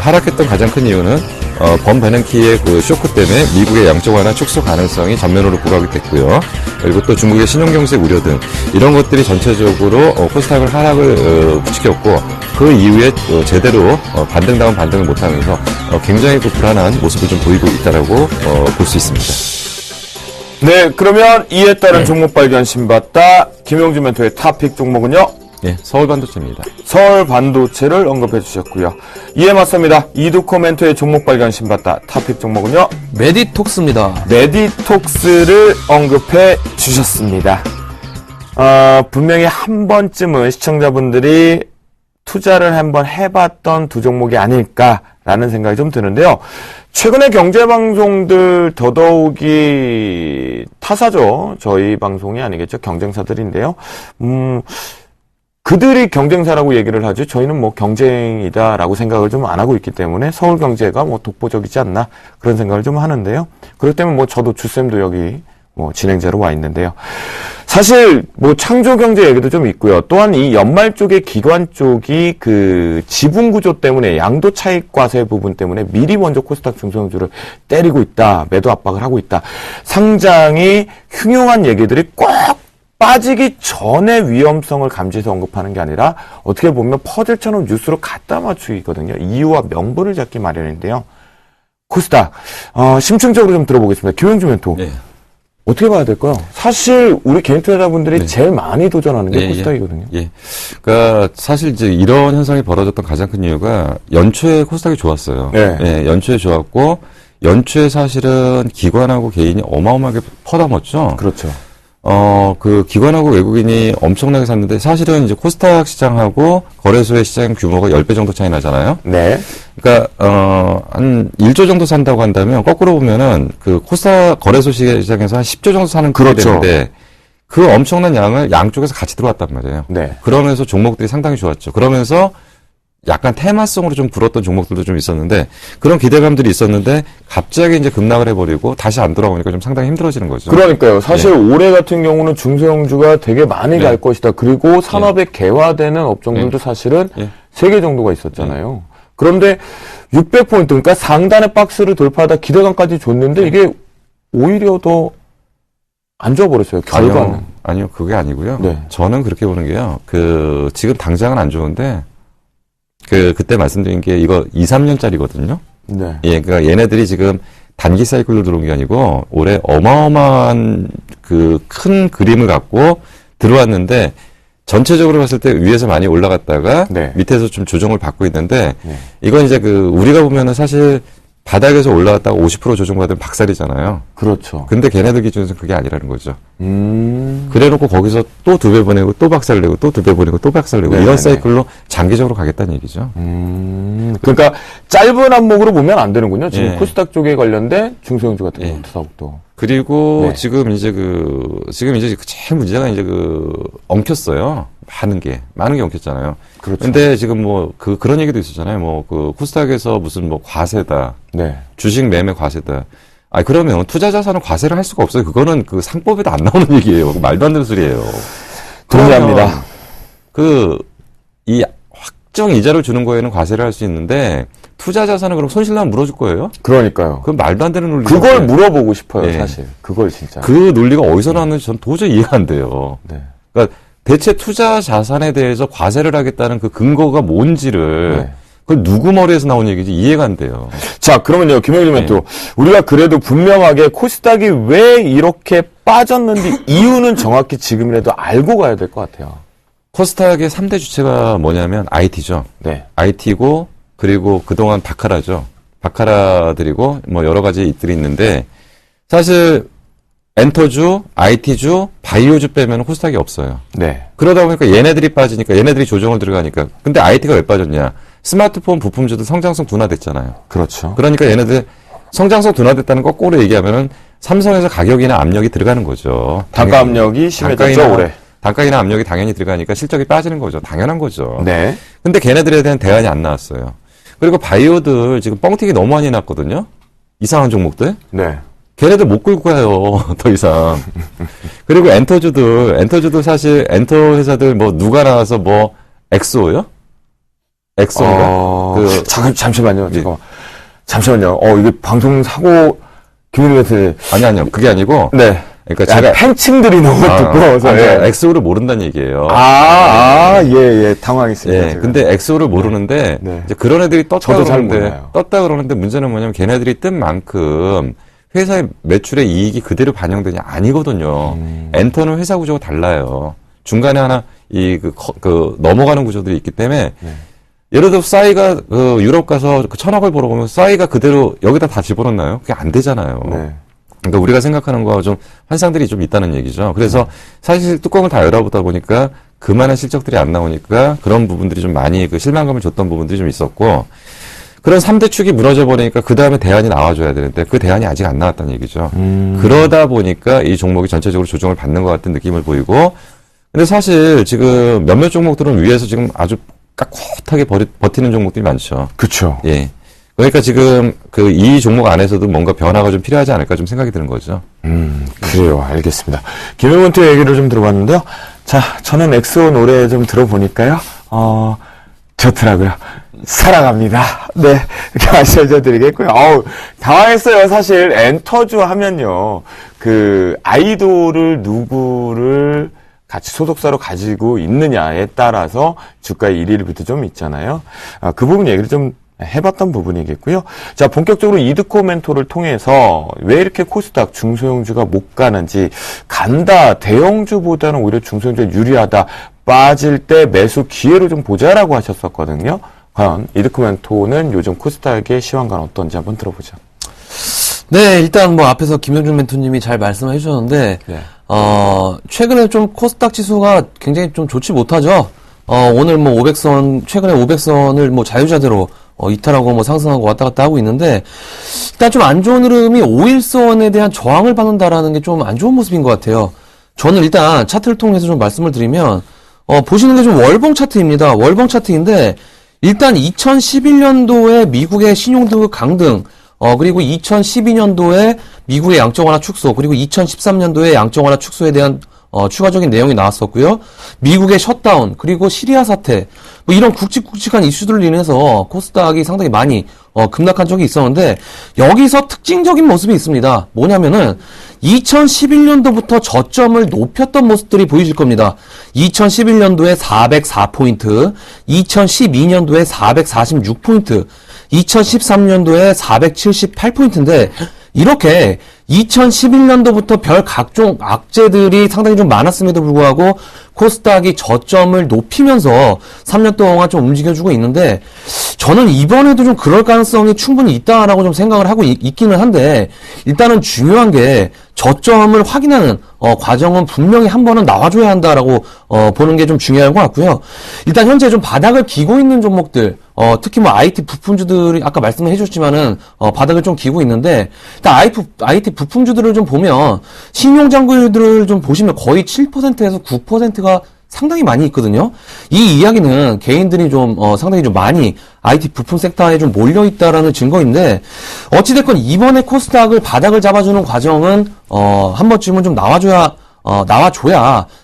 하락했던 가장 큰 이유는 범베넌키의 그 쇼크 때문에 미국의 양적 완화 축소 가능성이 전면으로 부각이 됐고요. 그리고 또 중국의 신용경제 우려 등 이런 것들이 전체적으로 코스닥을 하락을 부추겼고 그 이후에 제대로 반등다운 반등을 못하면서 굉장히 그 불안한 모습을 좀 보이고 있다라고 볼 수 있습니다. 네, 그러면 이에 따른 종목 발견 신봤다 김용준 멘토의 탑픽 종목은요? 예, 서울반도체입니다. 서울반도체를 언급해 주셨고요. 이에 맞습니다. 이두코 멘토의 종목 발견 신봤다 탑픽 종목은요? 메디톡스입니다. 메디톡스를 언급해 주셨습니다. 분명히 한 번쯤은 시청자분들이 투자를 한번 해봤던 두 종목이 아닐까라는 생각이 좀 드는데요. 최근에 경제방송들 더더욱이 타사죠. 저희 방송이 아니겠죠. 경쟁사들인데요. 그들이 경쟁사라고 얘기를 하죠. 저희는 뭐 경쟁이다라고 생각을 좀 안 하고 있기 때문에 서울경제가 뭐 독보적이지 않나 그런 생각을 좀 하는데요. 그렇기 때문에 뭐 저도 주쌤도 여기 뭐 진행자로 와 있는데요. 사실 뭐 창조경제 얘기도 좀 있고요. 또한 이 연말 쪽에 기관 쪽이 그 지분 구조 때문에 양도 차익 과세 부분 때문에 미리 먼저 코스닥 중소형주를 때리고 있다. 매도 압박을 하고 있다. 상장이 흉흉한 얘기들이 꼭 빠지기 전에 위험성을 감지해서 언급하는 게 아니라 어떻게 보면 퍼즐처럼 뉴스로 갖다 맞추기거든요. 이유와 명분을 잡기 마련인데요. 코스닥 심층적으로 좀 들어보겠습니다. 김용준 멘토. 네. 어떻게 봐야 될까요? 사실 우리 개인 투자자분들이 제일 많이 도전하는 게 코스닥이거든요. 예. 그러니까 사실 이제 이런 현상이 벌어졌던 가장 큰 이유가 연초에 코스닥이 좋았어요. 네. 예, 연초에 좋았고 연초에 사실은 기관하고 개인이 어마어마하게 퍼담았죠. 그렇죠. 그 기관하고 외국인이 엄청나게 샀는데 사실은 이제 코스닥 시장하고 거래소의 시장 규모가 10배 정도 차이 나잖아요. 네. 그러니까 한 1조 정도 산다고 한다면 거꾸로 보면은 그 코스닥 거래소 시장에서 한 10조 정도 사는 꼴이 그렇죠. 되는데 그 엄청난 양을 양쪽에서 같이 들어왔단 말이에요. 네. 그러면서 종목들이 상당히 좋았죠. 그러면서 약간 테마성으로 좀 불었던 종목들도 좀 있었는데 그런 기대감들이 있었는데 갑자기 이제 급락을 해버리고 다시 안 돌아오니까 좀 상당히 힘들어지는 거죠. 그러니까요. 사실 올해 같은 경우는 중소형주가 되게 많이 갈 것이다. 그리고 산업에 개화되는 업종들도 사실은 3개 정도가 있었잖아요. 그런데 600포인트, 그러니까 상단의 박스를 돌파하다 기대감까지 줬는데 이게 오히려 더 안 좋아버렸어요. 결과는. 아니요, 그게 아니고요. 네. 저는 그렇게 보는 게요. 지금 당장은 안 좋은데, 그때 말씀드린 게 이거 2, 3년짜리거든요. 네. 예, 그러니까 얘네들이 지금 단기 사이클로 들어온 게 아니고, 올해 어마어마한 큰 그림을 갖고 들어왔는데, 전체적으로 봤을 때 위에서 많이 올라갔다가, 네. 밑에서 좀 조정을 받고 있는데, 네. 이건 이제 우리가 보면은 사실 바닥에서 올라갔다가 50% 조정받으면 박살이잖아요. 그렇죠. 근데 걔네들 기준에서는 그게 아니라는 거죠. 음. 그래놓고 거기서 또 2배 보내고 또 박살내고 또 2배 보내고 또 박살내고 네네네. 이런 사이클로 장기적으로 가겠다는 얘기죠. 그러니까 짧은 한목으로 보면 안 되는군요. 지금 예. 코스닥 쪽에 관련된 중소형주 같은 예. 경우도. 그리고 네. 지금 이제 제일 문제가 이제 엉켰어요. 많은 게 엉켰잖아요. 그렇죠. 근데 지금 그런 얘기도 있었잖아요. 코스닥에서 무슨 과세다. 네. 주식 매매 과세다. 그러면 투자 자산은 과세를 할 수가 없어요. 그거는 상법에도 안 나오는 얘기예요. 말도 안 되는 소리예요. 동의합니다. 이 확정 이자를 주는 거에는 과세를 할 수 있는데 투자 자산은 그럼 손실 나면 물어줄 거예요? 그러니까요. 그건 말도 안 되는 논리. 그걸 물어보고 싶어요, 예. 사실. 그걸 진짜. 그 논리가 어디서 나왔는지 전 도저히 이해가 안 돼요. 네. 그러니까 대체 투자 자산에 대해서 과세를 하겠다는 그 근거가 뭔지를 네. 그걸 누구 머리에서 나온 얘기인지 이해가 안 돼요. 자, 그러면요, 김영일 멘토. 우리가 그래도 분명하게 코스닥이 왜 이렇게 빠졌는지 이유는 정확히 지금이라도 알고 가야 될 것 같아요. 코스닥의 3대 주체가 뭐냐면 IT죠. 네. IT고 그리고 그동안 바카라죠. 바카라들이고 여러 가지 잇들이 있는데 사실 엔터주, IT주, 바이오주 빼면 코스닥이 없어요. 네. 그러다 보니까 얘네들이 빠지니까 얘네들이 조정을 들어가니까 근데 IT가 왜 빠졌냐? 스마트폰 부품주도 성장성 둔화됐잖아요. 그렇죠. 그러니까 얘네들 성장성 둔화됐다는 거꾸로 얘기하면은 삼성에서 가격이나 압력이 들어가는 거죠. 단가 압력이 심해졌죠, 올해. 단가이나 압력이 당연히 들어가니까 실적이 빠지는 거죠. 당연한 거죠. 네. 근데 걔네들에 대한 대안이 안 나왔어요. 그리고 바이오들 지금 뻥튀기 너무 많이 났거든요. 이상한 종목들. 네. 걔네들 못 끌고 가요. 더 이상. 그리고 엔터주도 사실 엔터 회사들 누가 나와서 엑소요? 엑소인가? 잠시만요. 예. 잠시만요. 이게 방송 사고, 김은혜한테. 아니요. 그게 아니고. 네. 그러니까 약간 팬층들이 너무 두꺼워서. 예. 엑소를 모른다는 얘기예요. 예. 당황했습니다. 예. 제가. 근데 엑소를 모르는데 네. 이제 그런 애들이 저도 잘 몰라요. 떴다 그러는데 문제는 뭐냐면 걔네들이 뜬 만큼 회사의 매출의 이익이 그대로 반영되냐 아니거든요. 엔터는 회사 구조가 달라요. 중간에 하나 넘어가는 구조들이 있기 때문에 네. 예를 들어 싸이가 유럽 가서 1,000억을 벌어보면 싸이가 그대로 여기다 다 집어넣나요? 그게 안 되잖아요. 네. 그러니까 우리가 생각하는 거와 좀 환상들이 좀 있다는 얘기죠. 그래서 사실 뚜껑을 다 열어보다 보니까 그만한 실적들이 안 나오니까 그런 부분들이 좀 많이 실망감을 줬던 부분들이 좀 있었고 그런 3대 축이 무너져 버리니까 그 다음에 대안이 나와줘야 되는데 그 대안이 아직 안 나왔다는 얘기죠. 그러다 보니까 이 종목이 전체적으로 조정을 받는 것 같은 느낌을 보이고 근데 사실 지금 몇몇 종목들은 위에서 지금 아주 깍듯하게 버티는 종목들이 많죠. 그쵸. 예. 그러니까 지금 이 종목 안에서도 뭔가 변화가 좀 필요하지 않을까 좀 생각이 드는 거죠. 그래요. 알겠습니다. 김영훈의 얘기를 좀 들어봤는데요. 자, 저는 엑소 노래 좀 들어보니까요. 좋더라고요. 사랑합니다. 네. 이렇게 말씀해 드리겠고요. 당황했어요. 사실 엔터주 하면요. 아이돌을 누구를 같이 소속사로 가지고 있느냐에 따라서 주가의 1위부터 좀 있잖아요. 그 부분 얘기를 좀 해봤던 부분이겠고요. 자, 본격적으로 이드코 멘토를 통해서 왜 이렇게 코스닥 중소형주가 못 가는지 간다. 대형주보다는 오히려 중소형주가 유리하다. 빠질 때 매수 기회로 좀 보자라고 하셨었거든요. 과연 이드코 멘토는 요즘 코스닥의 시황관 어떤지 한번 들어보죠. 네, 일단 앞에서 김영준 멘토님이 잘 말씀해 주셨는데, 네. 최근에 좀 코스닥 지수가 굉장히 좀 좋지 못하죠. 오늘 500선, 최근에 500선을 자유자재로 이탈하고 상승하고 왔다 갔다 하고 있는데, 일단 좀 안 좋은 흐름이 5일선에 대한 저항을 받는다라는 게 좀 안 좋은 모습인 것 같아요. 저는 일단 차트를 통해서 좀 말씀을 드리면, 보시는 게 좀 월봉 차트입니다. 월봉 차트인데, 일단 2011년도에 미국의 신용등급 강등, 그리고 2012년도에 미국의 양적 완화 축소, 그리고 2013년도에 양적 완화 축소에 대한 추가적인 내용이 나왔었고요. 미국의 셧다운, 그리고 시리아 사태, 뭐 이런 굵직굵직한 이슈들로 인해서 코스닥이 상당히 많이 급락한 적이 있었는데, 여기서 특징적인 모습이 있습니다. 뭐냐면은 2011년도부터 저점을 높였던 모습들이 보이실 겁니다. 2011년도에 404포인트, 2012년도에 446포인트, 2013년도에 478포인트인데, 이렇게 2011년도부터 별 각종 악재들이 상당히 좀 많았음에도 불구하고 코스닥이 저점을 높이면서 3년 동안 좀 움직여주고 있는데, 저는 이번에도 좀 그럴 가능성이 충분히 있다라고 좀 생각을 하고 있기는 한데, 일단은 중요한 게 저점을 확인하는 과정은 분명히 한 번은 나와줘야 한다라고 보는 게 좀 중요한 것 같고요. 일단 현재 좀 바닥을 기고 있는 종목들, 특히 뭐 IT 부품주들이 아까 말씀을 해주셨지만은 바닥을 좀 기고 있는데, 일단 IT 부품주들을 좀 보면 신용장구들을 좀 보시면 거의 7%에서 9%가 상당히 많이 있거든요. 이 이야기는 개인들이 좀 상당히 좀 많이 IT 부품 섹터에 좀 몰려 있다라는 증거인데, 어찌됐건 이번에 코스닥을 바닥을 잡아주는 과정은 한 번쯤은 좀 나와줘야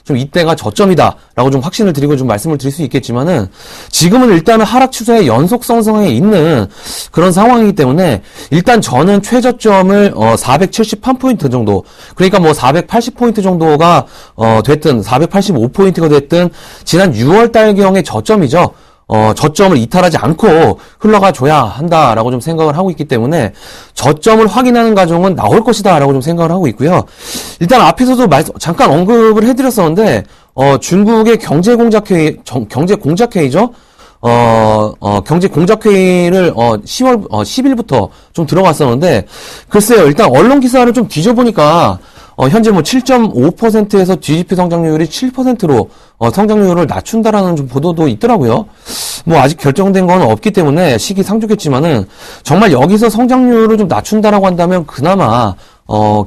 좀 이때가 저점이다라고 좀 확신을 드리고 좀 말씀을 드릴 수 있겠지만은, 지금은 일단은 하락 추세의 연속성상에 있는 그런 상황이기 때문에, 일단 저는 최저점을 471포인트 정도, 그러니까 뭐 480포인트 정도가 됐든 485포인트가 됐든 지난 6월 달경의 저점이죠. 저점을 이탈하지 않고 흘러가 줘야 한다라고 좀 생각을 하고 있기 때문에, 저점을 확인하는 과정은 나올 것이다라고 좀 생각을 하고 있고요. 일단 앞에서도 잠깐 언급을 해드렸었는데, 중국의 경제공작회의죠. 경제공작회의를 10일부터 좀 들어갔었는데, 글쎄요, 일단 언론 기사를 좀 뒤져보니까 현재 뭐 7.5%에서 GDP 성장률이 7%로 성장률을 낮춘다라는 좀 보도도 있더라고요. 뭐 아직 결정된 건 없기 때문에 시기상조겠지만은, 정말 여기서 성장률을 좀 낮춘다라고 한다면 그나마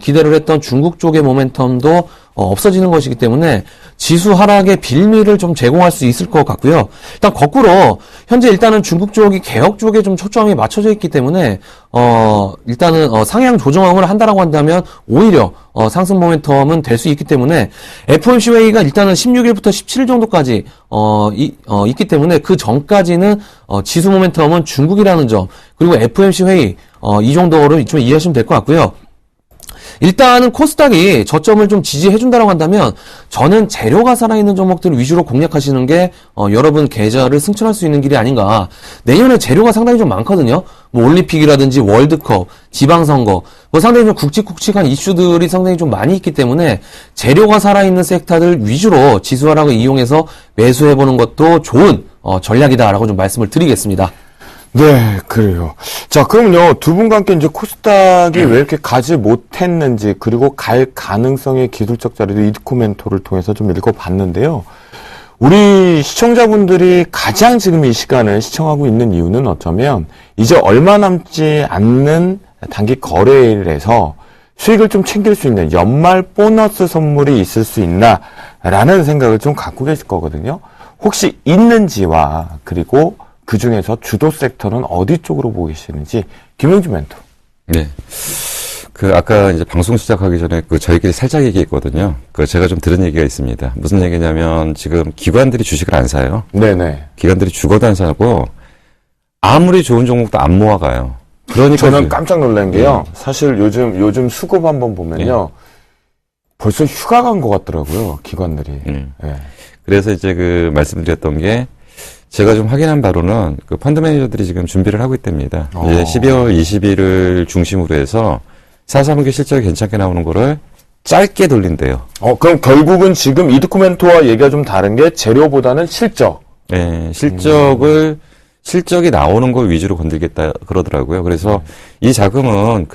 기대를 했던 중국 쪽의 모멘텀도 없어지는 것이기 때문에 지수 하락의 빌미를 좀 제공할 수 있을 것 같고요. 일단 거꾸로 현재 일단은 중국 쪽이 개혁 쪽에 좀 초점이 맞춰져 있기 때문에 일단은 상향 조정을 한다라고 한다면 오히려 상승 모멘텀은 될 수 있기 때문에, FOMC 회의가 일단은 16일부터 17일 정도까지 있기 때문에 그 전까지는 지수 모멘텀은 중국이라는 점, 그리고 FOMC 회의 이 정도로 좀 이해하시면 될 것 같고요. 일단은 코스닥이 저점을 좀 지지해준다라고 한다면, 저는 재료가 살아있는 종목들을 위주로 공략하시는 게 여러분 계좌를 승천할 수 있는 길이 아닌가. 내년에 재료가 상당히 좀 많거든요. 뭐 올림픽이라든지 월드컵, 지방선거, 뭐 상당히 좀 굵직굵직한 이슈들이 상당히 좀 많이 있기 때문에 재료가 살아있는 섹터들 위주로 지수 하락을 이용해서 매수해보는 것도 좋은 전략이다라고 좀 말씀을 드리겠습니다. 네, 그래요. 자, 그럼요. 두 분과 함께 이제 코스닥이 왜 이렇게 가지 못했는지, 그리고 갈 가능성의 기술적 자료도 이드코멘토를 통해서 좀 읽어봤는데요. 우리 시청자분들이 가장 지금 이 시간을 시청하고 있는 이유는 어쩌면 이제 얼마 남지 않는 단기 거래일에서 수익을 좀 챙길 수 있는 연말 보너스 선물이 있을 수 있나라는 생각을 좀 갖고 계실 거거든요. 혹시 있는지와, 그리고 그 중에서 주도 섹터는 어디 쪽으로 보고 계시는지, 김용준 멘토. 네. 아까 이제 방송 시작하기 전에 저희끼리 살짝 얘기했거든요. 제가 좀 들은 얘기가 있습니다. 무슨 얘기냐면, 지금 기관들이 주식을 안 사요. 네네. 기관들이 죽어도 안 사고, 아무리 좋은 종목도 안 모아가요. 그러니까. 저는 깜짝 놀란 게요. 사실 요즘 수급 한번 보면요. 벌써 휴가 간 것 같더라고요, 기관들이. 네. 그래서 이제 말씀드렸던 게, 제가 좀 확인한 바로는 펀드 매니저들이 지금 준비를 하고 있답니다. 이제 12월 20일을 중심으로 해서 4사분기 실적이 괜찮게 나오는 거를 짧게 돌린대요. 그럼 결국은 지금 이드코멘토와 얘기가 좀 다른 게 재료보다는 실적. 네, 실적이 나오는 걸 위주로 건들겠다 그러더라고요. 그래서 이 자금은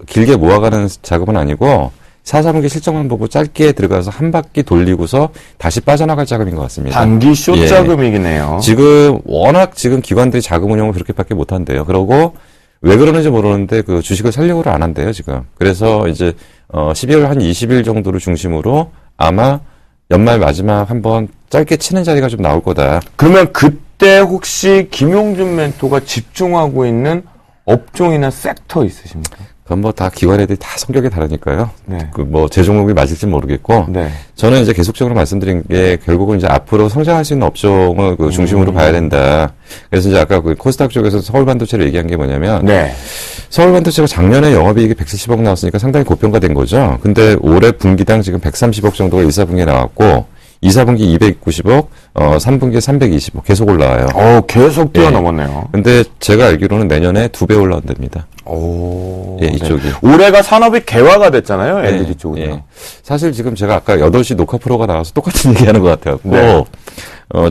길게 모아가는 자금은 아니고 4사분기 실적만 보고 짧게 들어가서 한 바퀴 돌리고서 다시 빠져나갈 자금인 것 같습니다. 단기 숏 자금이네요. 지금 워낙 기관들이 자금 운용을 그렇게밖에 못 한대요. 그러고 왜 그러는지 모르는데 주식을 살려고를 안 한대요, 지금. 그래서 이제 12월 한 20일 정도를 중심으로 아마 연말 마지막 한번 짧게 치는 자리가 좀 나올 거다. 그러면 이때 혹시 김용준 멘토가 집중하고 있는 업종이나 섹터 있으십니까? 그건 뭐 다 기관 애들이 다 성격이 다르니까요. 네. 그 뭐 제 종목이 맞을지 모르겠고. 네. 저는 이제 계속적으로 말씀드린 게 결국은 이제 앞으로 성장할 수 있는 업종을 그 중심으로 봐야 된다. 그래서 이제 아까 그 코스닥 쪽에서 서울반도체를 얘기한 게 뭐냐면. 네. 서울반도체가 작년에 영업이익이 170억 나왔으니까 상당히 고평가된 거죠. 근데 올해 분기당 지금 130억 정도가 1, 4분기에 나왔고 2, 4분기 290억, 3분기에 320억 계속 올라와요. 계속 뛰어넘었네요. 근데 제가 알기로는 내년에 2배 올라온답니다. 오. 예, 이쪽이. 올해가 산업이 개화가 됐잖아요. 네, LED 쪽은요. 예. 사실 지금 제가 아까 8시 녹화 프로가 나와서 똑같은 얘기하는 것 같아요. 네.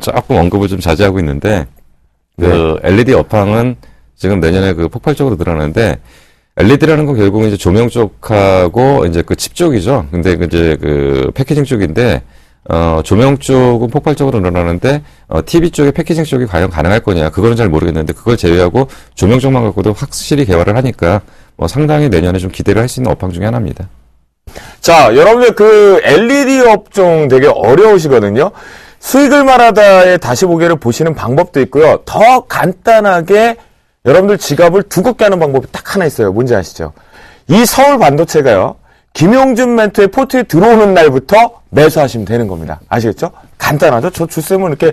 조금 언급을 좀 자제하고 있는데, 그 LED 업황은 지금 내년에 그 폭발적으로 늘어나는데, LED라는 건 결국은 이제 조명 쪽하고 이제 그 칩 쪽이죠. 근데 이제 그 패키징 쪽인데, 조명 쪽은 폭발적으로 늘어나는데, TV 쪽에 패키징 쪽이 과연 가능할 거냐. 그거는 잘 모르겠는데, 그걸 제외하고 조명 쪽만 갖고도 확실히 개발을 하니까, 뭐 상당히 내년에 좀 기대를 할 수 있는 업황 중에 하나입니다. 자, 여러분들 그 LED 업종 되게 어려우시거든요. 수익을 말하다의 다시 보기를 보시는 방법도 있고요. 더 간단하게 여러분들 지갑을 두껍게 하는 방법이 딱 하나 있어요. 뭔지 아시죠? 이 서울 반도체가요. 김용준 멘토의 포트에 들어오는 날부터 매수하시면 되는 겁니다. 아시겠죠? 간단하죠? 저 주쌤은 이렇게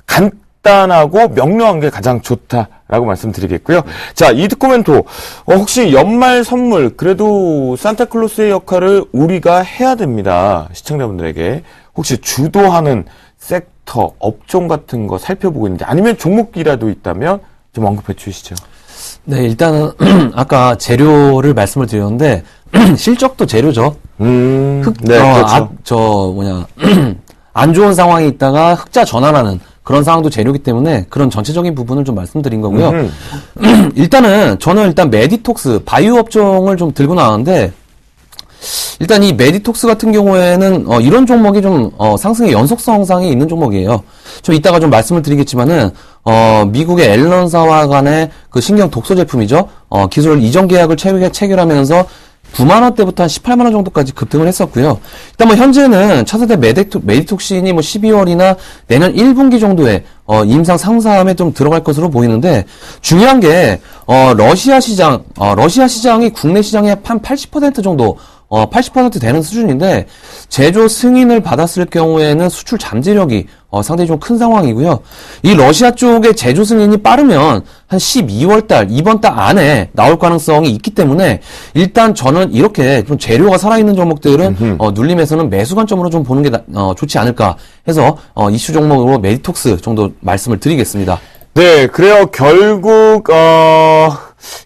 간단하고 명료한 게 가장 좋다라고 말씀드리겠고요. 자, 이드코 멘토. 혹시 연말 선물, 그래도 산타클로스의 역할을 우리가 해야 됩니다. 시청자분들에게. 혹시 주도하는 섹터, 업종 같은 거 살펴보고 있는지, 아니면 종목이라도 있다면 좀 언급해 주시죠. 네, 일단은 아까 재료를 말씀을 드렸는데 실적도 재료죠. 네, 그렇죠. 안 좋은 상황에 있다가 흑자 전환하는 그런 상황도 재료이기 때문에 그런 전체적인 부분을 좀 말씀드린 거고요. 저는 일단 메디톡스, 바이오 업종을 좀 들고 나왔는데, 일단 이 메디톡스 같은 경우에는 이런 종목이 좀 상승의 연속성상에 있는 종목이에요. 좀 이따가 좀 말씀을 드리겠지만은 미국의 앨런사와 간의 그 신경 독소 제품이죠. 기술 이전 계약을 체결하면서 9만 원대부터 한 18만 원 정도까지 급등을 했었고요. 일단 뭐 현재는 차세대 메디톡신이 뭐 12월이나 내년 1분기 정도에 임상 상사함에 좀 들어갈 것으로 보이는데, 중요한 게 러시아 시장이 국내 시장의 한 80% 정도 80% 되는 수준인데, 제조 승인을 받았을 경우에는 수출 잠재력이 상당히 좀 큰 상황이고요. 이 러시아 쪽의 제조 승인이 빠르면 한 12월 달, 이번 달 안에 나올 가능성이 있기 때문에, 일단 저는 이렇게 좀 재료가 살아있는 종목들은 눌림에서는 매수 관점으로 좀 보는 게 좋지 않을까 해서 이슈 종목으로 메디톡스 정도 말씀을 드리겠습니다. 네, 그래요. 결국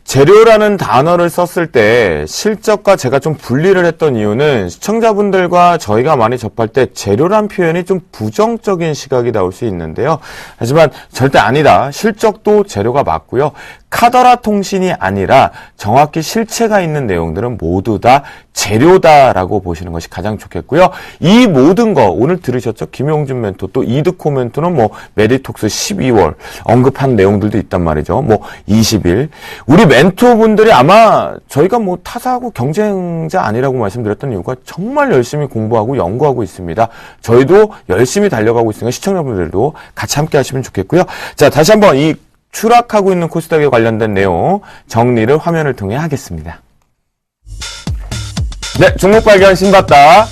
재료라는 단어를 썼을 때 실적과 제가 좀 분리를 했던 이유는, 시청자분들과 저희가 많이 접할 때 재료란 표현이 좀 부정적인 시각이 나올 수 있는데요. 하지만 절대 아니다. 실적도 재료가 맞고요. 카더라 통신이 아니라 정확히 실체가 있는 내용들은 모두 다 재료다라고 보시는 것이 가장 좋겠고요. 이 모든 거 오늘 들으셨죠? 김용준 멘토, 또 이드코 멘토는 뭐 메디톡스 12월 언급한 내용들도 있단 말이죠. 뭐 20일. 우리 멘토분들이 아마 저희가 뭐 타사하고 경쟁자 아니라고 말씀드렸던 이유가 정말 열심히 공부하고 연구하고 있습니다. 저희도 열심히 달려가고 있으니까 시청자분들도 같이 함께 하시면 좋겠고요. 자, 다시 한번 이 추락하고 있는 코스닥에 관련된 내용 정리를 화면을 통해 하겠습니다. 네, 종목 발견 신봤다.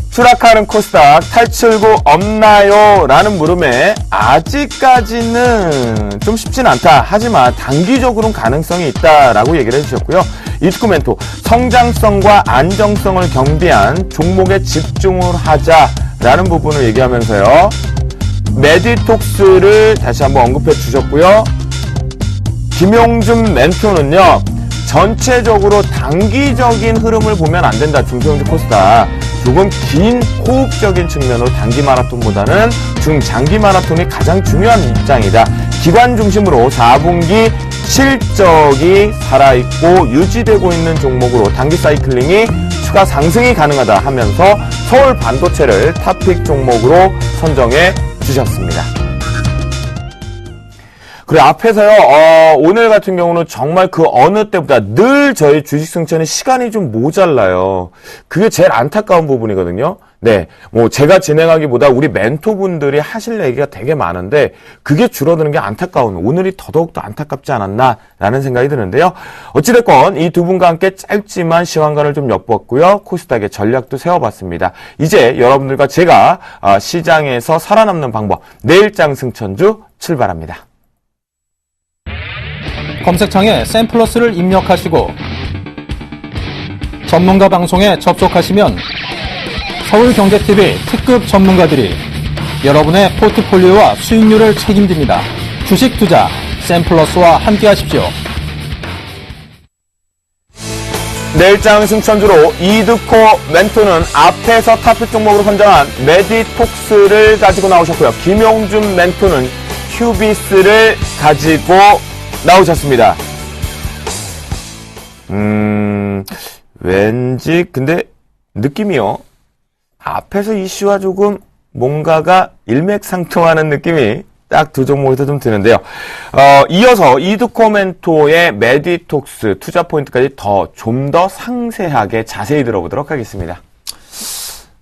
추락하는 코스닥 탈출구 없나요? 라는 물음에 아직까지는 좀 쉽진 않다. 하지만 단기적으로는 가능성이 있다라고 얘기를 해주셨고요. 이트코 멘토, 성장성과 안정성을 경비한 종목에 집중을 하자라는 부분을 얘기하면서요. 메디톡스를 다시 한번 언급해 주셨고요. 김용준 멘토는요, 전체적으로 단기적인 흐름을 보면 안 된다. 중소형주 코스닥. 조금 긴 호흡적인 측면으로 단기 마라톤보다는 중장기 마라톤이 가장 중요한 입장이다. 기관 중심으로 4분기 실적이 살아있고 유지되고 있는 종목으로 단기 사이클링이 추가 상승이 가능하다 하면서 서울 반도체를 탑픽 종목으로 선정해 주셨습니다. 그리고 앞에서요, 오늘 같은 경우는 정말 그 어느 때보다 늘 저희 주식 승천에 시간이 좀 모자라요. 그게 제일 안타까운 부분이거든요. 네, 뭐 제가 진행하기보다 우리 멘토분들이 하실 얘기가 되게 많은데 그게 줄어드는 게 안타까운 오늘이 더더욱더 안타깝지 않았나라는 생각이 드는데요. 어찌됐건 이 두 분과 함께 짧지만 시황관을 좀 엿봤고요. 코스닥의 전략도 세워봤습니다. 이제 여러분들과 제가 시장에서 살아남는 방법, 내일장 승천주 출발합니다. 검색창에 샘플러스를 입력하시고 전문가 방송에 접속하시면 서울경제TV 특급 전문가들이 여러분의 포트폴리오와 수익률을 책임집니다. 주식 투자 샘플러스와 함께 하십시오. 내일장 승천주로 이드코 멘토는 앞에서 타프 종목으로 선정한 메디톡스를 가지고 나오셨고요. 김용준 멘토는 휴비스를 가지고 나오셨습니다. 왠지 근데 느낌이요. 앞에서 이슈와 조금 뭔가가 일맥상통하는 느낌이 딱 두 종목에서 좀 드는데요. 이어서 이드코멘토의 메디톡스 투자 포인트까지 좀 더 상세하게 자세히 들어보도록 하겠습니다.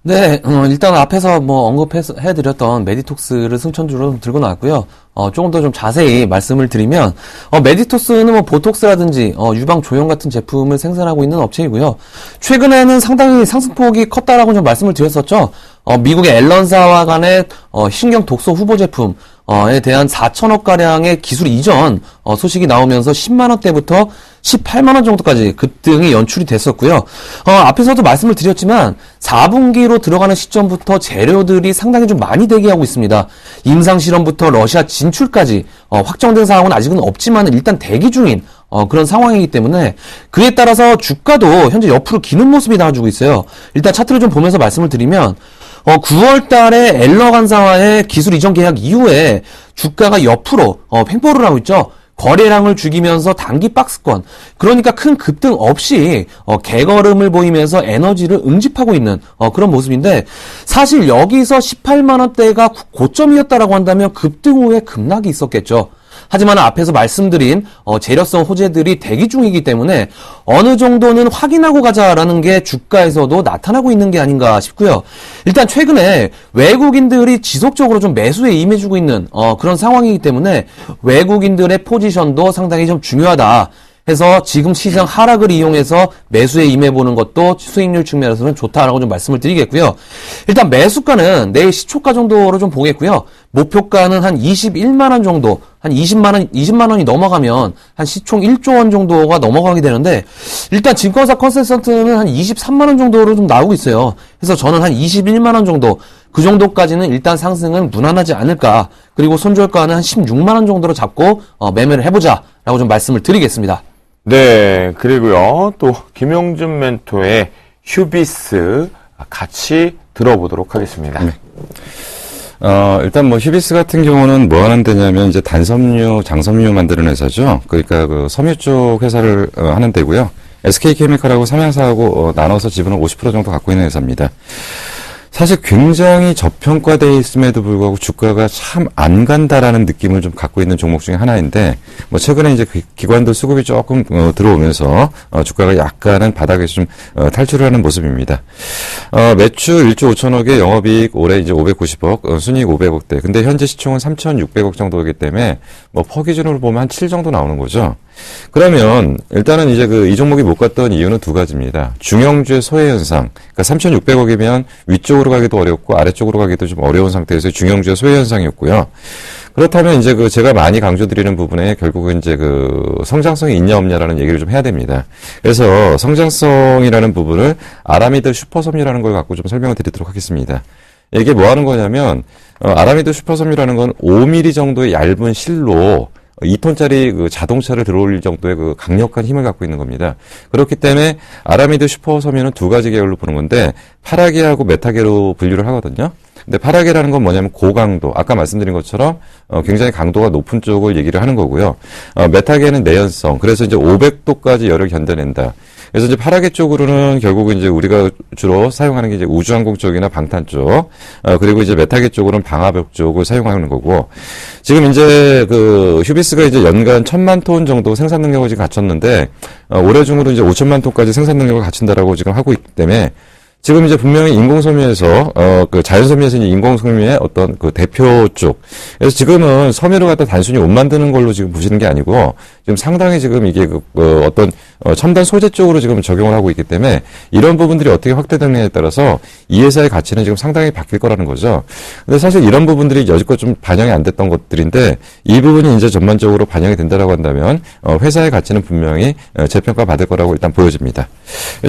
네, 일단 앞에서 뭐 언급해드렸던 메디톡스를 승천주로 좀 들고 나왔고요. 조금 더 좀 자세히 말씀을 드리면, 메디톡스는 뭐 보톡스라든지, 유방 조형 같은 제품을 생산하고 있는 업체이고요. 최근에는 상당히 상승폭이 컸다라고 좀 말씀을 드렸었죠. 미국의 앨런사와 간의, 신경 독소 후보 제품, 에 대한 4천억가량의 기술 이전, 소식이 나오면서 10만원대부터 18만원 정도까지 급등이 연출이 됐었고요. 앞에서도 말씀을 드렸지만 4분기로 들어가는 시점부터 재료들이 상당히 좀 많이 대기하고 있습니다. 임상실험부터 러시아 진출까지 확정된 사항은 아직은 없지만 일단 대기 중인 그런 상황이기 때문에 그에 따라서 주가도 현재 옆으로 기는 모습이 나와주고 있어요. 일단 차트를 좀 보면서 말씀을 드리면 9월 달에 엘러 간사와의 기술 이전 계약 이후에 주가가 옆으로 횡보를 하고 있죠. 거래량을 죽이면서 단기 박스권, 그러니까 큰 급등 없이 개걸음을 보이면서 에너지를 응집하고 있는 그런 모습인데, 사실 여기서 18만 원대가 고점이었다라고 한다면 급등 후에 급락이 있었겠죠. 하지만 앞에서 말씀드린 재료성 호재들이 대기 중이기 때문에 어느 정도는 확인하고 가자라는 게 주가에서도 나타나고 있는 게 아닌가 싶고요. 일단 최근에 외국인들이 지속적으로 좀 매수에 임해주고 있는 그런 상황이기 때문에 외국인들의 포지션도 상당히 좀 중요하다 해서 지금 시장 하락을 이용해서 매수에 임해보는 것도 수익률 측면에서는 좋다라고 좀 말씀을 드리겠고요. 일단 매수가는 내일 시초가 정도로 좀 보겠고요. 목표가는 한 21만원 정도, 한 20만원이 넘어가면 한 시총 1조 원 정도가 넘어가게 되는데, 일단 증권사 컨센서스는 한 23만원 정도로 좀 나오고 있어요. 그래서 저는 한 21만원 정도, 그 정도까지는 일단 상승은 무난하지 않을까. 그리고 손절가는 한 16만원 정도로 잡고 매매를 해보자라고 좀 말씀을 드리겠습니다. 네, 그리고요, 또, 김용준 멘토의 휴비스 같이 들어보도록 하겠습니다. 네. 일단 뭐 휴비스 같은 경우는 뭐 하는 데냐면 이제 단섬유, 장섬유 만드는 회사죠. 그러니까 그 섬유 쪽 회사를 하는 데고요. SK케미칼하고 삼양사하고 나눠서 지분을 50% 정도 갖고 있는 회사입니다. 사실 굉장히 저평가되어 있음에도 불구하고 주가가 참 안 간다라는 느낌을 좀 갖고 있는 종목 중에 하나인데, 뭐 최근에 이제 기관들 수급이 조금 들어오면서 주가가 약간은 바닥에서 좀 탈출을 하는 모습입니다. 매출 1조 5천억에 영업이익 올해 이제 590억, 순이익 500억대. 근데 현재 시총은 3,600억 정도이기 때문에 뭐 퍼 기준으로 보면 한 7 정도 나오는 거죠. 그러면 일단은 이제 이 종목이 못 갔던 이유는 두 가지입니다. 중형주의 소외 현상. 그러니까 3,600억이면 위쪽으로 가기도 어렵고 아래쪽으로 가기도 좀 어려운 상태에서 중형주의 소외 현상이었고요. 그렇다면 이제 제가 많이 강조드리는 부분에 결국은 이제 성장성이 있냐 없냐라는 얘기를 좀 해야 됩니다. 그래서 성장성이라는 부분을 아라미드 슈퍼섬유라는 걸 갖고 좀 설명을 드리도록 하겠습니다. 이게 뭐 하는 거냐면, 아라미드 슈퍼섬유라는 건 5mm 정도의 얇은 실로 2톤짜리 자동차를 들어올릴 정도의 강력한 힘을 갖고 있는 겁니다. 그렇기 때문에 아라미드 슈퍼섬유는 두 가지 계열로 보는 건데, 파라게하고 메타게로 분류를 하거든요. 근데 파라게라는 건 뭐냐면 고강도, 아까 말씀드린 것처럼 굉장히 강도가 높은 쪽을 얘기를 하는 거고요. 메타게는 내연성, 그래서 이제 500도까지 열을 견뎌낸다. 그래서 이제 파라게 쪽으로는 결국은 이제 우리가 주로 사용하는 게 이제 우주항공 쪽이나 방탄 쪽, 그리고 이제 메타게 쪽으로는 방화벽 쪽을 사용하는 거고, 지금 이제 휴비스가 이제 연간 1,000만 톤 정도 생산 능력을 지금 갖췄는데, 올해 중으로 이제 5천만 톤까지 생산 능력을 갖춘다라고 지금 하고 있기 때문에, 지금 이제 분명히 인공섬유에서 그 자연섬유에서 이제 인공섬유의 어떤 그 대표 쪽. 그래서 지금은 섬유를 갖다 단순히 옷 만드는 걸로 지금 보시는 게 아니고 지금 상당히 지금 이게 어떤 첨단 소재 쪽으로 지금 적용을 하고 있기 때문에 이런 부분들이 어떻게 확대되느냐에 따라서 이 회사의 가치는 지금 상당히 바뀔 거라는 거죠. 근데 사실 이런 부분들이 여지껏 좀 반영이 안 됐던 것들인데 이 부분이 이제 전반적으로 반영이 된다라고 한다면 회사의 가치는 분명히 재평가 받을 거라고 일단 보여집니다.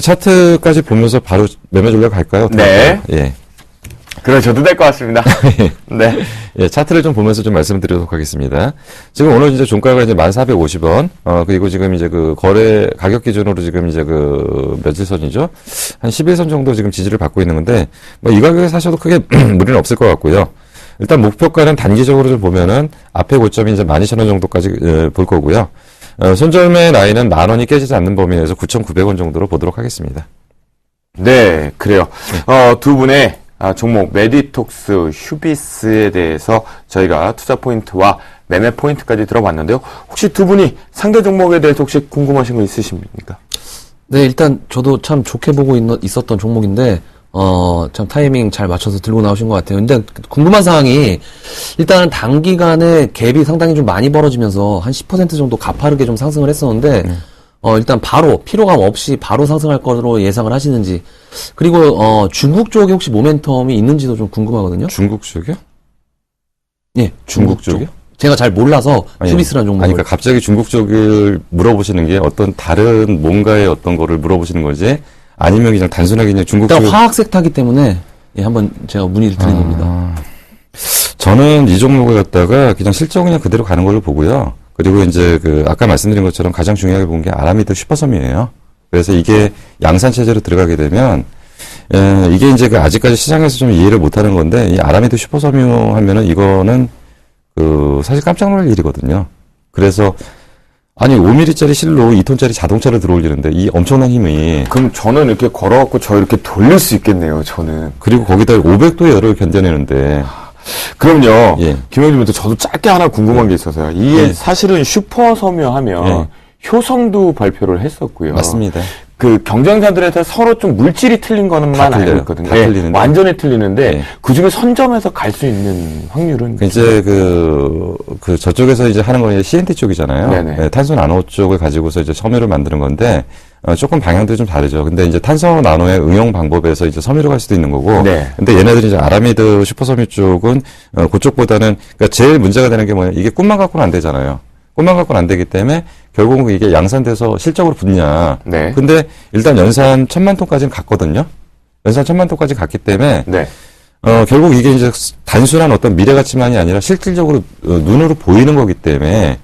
차트까지 보면서 바로 매매 전략 갈까요? 네. 예. 그러셔도 될 것 같습니다. 네. 예, 차트를 좀 보면서 좀 말씀드리도록 하겠습니다. 지금 오늘 이제 종가가 이제 1450원, 그리고 지금 이제 그 거래 가격 기준으로 지금 이제 그 며칠선이죠? 한 11선 정도 지금 지지를 받고 있는 건데, 뭐 이 가격에 사셔도 크게 무리는 없을 것 같고요. 일단 목표가는 단기적으로 좀 보면은 앞에 고점이 이제 12,000원 정도까지 볼 거고요. 손절매 라인은 10,000원이 깨지지 않는 범위 내에서 9,900원 정도로 보도록 하겠습니다. 네, 그래요. 두 분의 종목 메디톡스, 휴비스에 대해서 저희가 투자 포인트와 매매 포인트까지 들어봤는데요. 혹시 두 분이 상대 종목에 대해서 혹시 궁금하신 거 있으십니까? 네, 일단 저도 참 좋게 보고 있었던 종목인데, 참 타이밍 잘 맞춰서 들고 나오신 것 같아요. 근데 궁금한 사항이, 일단은 단기간에 갭이 상당히 좀 많이 벌어지면서 한 10% 정도 가파르게 좀 상승을 했었는데, 일단 바로 피로감 없이 바로 상승할 거로 예상을 하시는지, 그리고 중국 쪽에 혹시 모멘텀이 있는지도 좀 궁금하거든요. 중국 쪽이요? 예, 중국 쪽이요? 제가 잘 몰라서 휴비스라는 종목을. 아니, 그러니까 갑자기 중국 쪽을 물어보시는 게 어떤 다른 뭔가의 어떤 거를 물어보시는 거지? 아니면 그냥 단순하게 그냥 중국 일단 쪽. 화학 섹터이기 때문에 예, 한번 제가 문의를 드린 겁니다. 저는 이 종목을 갖다가 그냥 실적 그냥 그대로 가는 걸로 보고요. 그리고 이제 그 아까 말씀드린 것처럼 가장 중요하게 본 게 아라미드 슈퍼섬유예요. 그래서 이게 양산 체제로 들어가게 되면 이게 이제 그 아직까지 시장에서 좀 이해를 못하는 건데 이 아라미드 슈퍼섬유 하면은 이거는 그 사실 깜짝 놀랄 일이거든요. 그래서 아니 5mm짜리 실로 2톤짜리 자동차를 들어올리는데 이 엄청난 힘이 그럼 저는 이렇게 걸어갖고 저 이렇게 돌릴 수 있겠네요, 저는. 그리고 거기다 500도의 열을 견뎌내는데 그럼요. 예. 김영준님한테 저도 짧게 하나 궁금한 게 있어서요. 이게 예. 사실은 슈퍼섬유 하면 효성도 발표를 했었고요. 맞습니다. 그 경쟁사들에서 서로 좀 물질이 틀린 거는만 다 알고 틀려요. 있거든요. 다 틀리는데. 완전히 틀리는데 예. 그 중에 선점해서 갈 수 있는 확률은 이제 그 저쪽에서 이제 하는 건 이제 CNT 쪽이잖아요. 네네. 네, 탄소 나노 쪽을 가지고서 이제 섬유를 만드는 건데 조금 방향도 좀 다르죠. 근데 이제 탄소 나노의 응용 방법에서 이제 섬유로 갈 수도 있는 거고. 네. 근데 얘네들이 이제 아라미드 슈퍼섬유 쪽은 그쪽보다는 그러니까 제일 문제가 되는 게 뭐냐? 이게 꿈만 갖고는 안 되잖아요. 꿈만 갖고는 안 되기 때문에 결국은 이게 양산돼서 실적으로 붙냐. 네. 근데 일단 연산 1,000만 톤까지는 갔거든요. 연산 1,000만 톤까지 갔기 때문에 네. 결국 이게 이제 단순한 어떤 미래 가치만이 아니라 실질적으로 눈으로 보이는 거기 때문에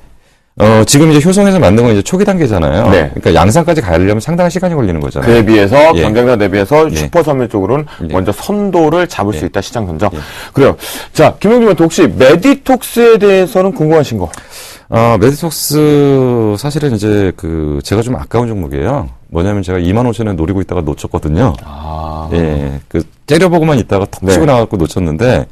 지금 이제 효성에서 만든 건 이제 초기 단계잖아요. 네. 그러니까 양산까지 가려면 상당한 시간이 걸리는 거잖아요. 그에 비해서 예. 경쟁사 대비해서 예. 슈퍼섬유 쪽으로는 예. 먼저 선도를 잡을 수 예. 있다, 시장 선정. 예. 그래요. 자, 김영준님한테 혹시 메디톡스에 대해서는 궁금하신 거? 메디톡스 사실은 이제 제가 좀 아까운 종목이에요. 뭐냐면 제가 25,000원 노리고 있다가 놓쳤거든요. 예. 째려보고만 있다가 톡 치고 네. 나갖고 놓쳤는데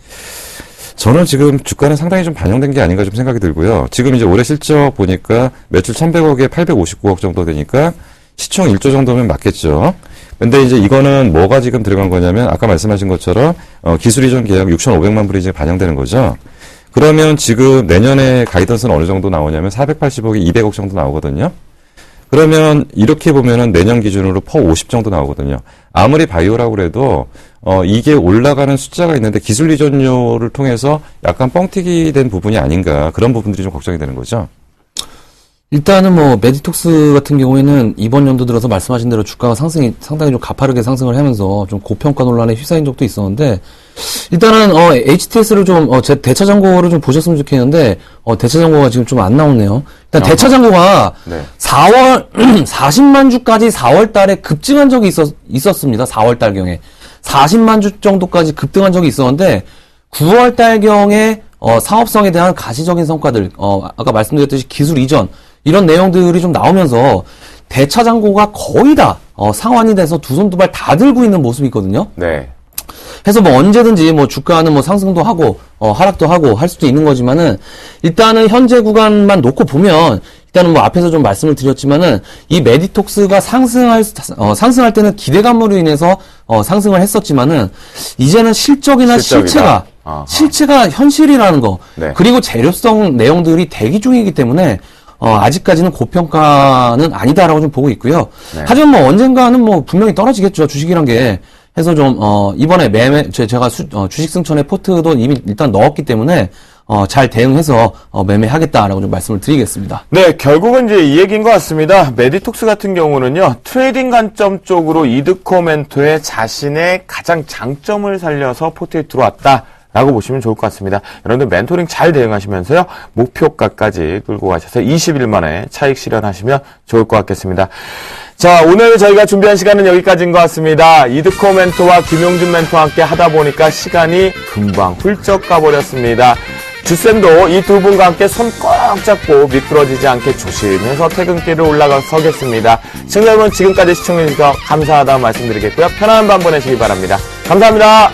저는 지금 주가는 상당히 좀 반영된 게 아닌가 좀 생각이 들고요. 지금 이제 올해 실적 보니까 매출 1,100억에 859억 정도 되니까 시총 1조 정도면 맞겠죠. 근데 이제 이거는 뭐가 지금 들어간 거냐면 아까 말씀하신 것처럼 기술 이전 계약 6,500만 불이 이제 반영되는 거죠. 그러면 지금 내년에 가이던스는 어느 정도 나오냐면 480억에 200억 정도 나오거든요. 그러면 이렇게 보면은 내년 기준으로 퍼 50 정도 나오거든요. 아무리 바이오라고 그래도 이게 올라가는 숫자가 있는데 기술 이전료를 통해서 약간 뻥튀기 된 부분이 아닌가 그런 부분들이 좀 걱정이 되는 거죠. 일단은 뭐 메디톡스 같은 경우에는 이번 연도 들어서 말씀하신 대로 주가가 상당히 좀 가파르게 상승을 하면서 좀 고평가 논란에 휩싸인 적도 있었는데 일단은 HTS를 좀 대차 잔고를 좀 보셨으면 좋겠는데 대차 잔고가 지금 좀 안 나오네요. 일단 대차 잔고가 네. 4월 40만 주까지 4월 달에 급증한 적이 있었습니다. 4월 달경에 40만 주 정도까지 급등한 적이 있었는데 9월 달경에 사업성에 대한 가시적인 성과들 아까 말씀드렸듯이 기술 이전 이런 내용들이 좀 나오면서 대차 잔고가 거의 다 상환이 돼서 두 손 두 발 다 들고 있는 모습이거든요. 네. 해서 뭐 언제든지 뭐 주가는 뭐 상승도 하고 하락도 하고 할 수도 있는 거지만은 일단은 현재 구간만 놓고 보면 일단은 뭐 앞에서 좀 말씀을 드렸지만은 이 메디톡스가 상승할 때는 기대감으로 인해서 상승을 했었지만은 이제는 실적이나 실적이다. 아하. 실체가 현실이라는 거 네. 그리고 재료성 내용들이 대기 중이기 때문에 아직까지는 고평가는 아니다라고 좀 보고 있고요. 네. 하지만 뭐 언젠가는 뭐 분명히 떨어지겠죠. 주식이란 게. 해서 좀 이번에 제가 주식 승천에 포트도 이미 일단 넣었기 때문에 잘 대응해서 매매하겠다라고 좀 말씀을 드리겠습니다. 네, 결국은 이제 이 얘기인 것 같습니다. 메디톡스 같은 경우는요, 트레이딩 관점 쪽으로 이드코멘토의 자신의 가장 장점을 살려서 포트에 들어왔다. 라고 보시면 좋을 것 같습니다. 여러분들 멘토링 잘 대응하시면서요, 목표가까지 끌고 가셔서 20일 만에 차익 실현하시면 좋을 것 같겠습니다. 자, 오늘 저희가 준비한 시간은 여기까지인 것 같습니다. 이드코 멘토와 김용준 멘토와 함께 하다 보니까 시간이 금방 훌쩍 가버렸습니다. 주쌤도 이 두 분과 함께 손 꼭 잡고 미끄러지지 않게 조심해서 퇴근길을 올라서겠습니다. 시청자 여러분 지금까지 시청해주셔서 감사하다는 말씀드리겠고요. 편안한 밤 보내시기 바랍니다. 감사합니다.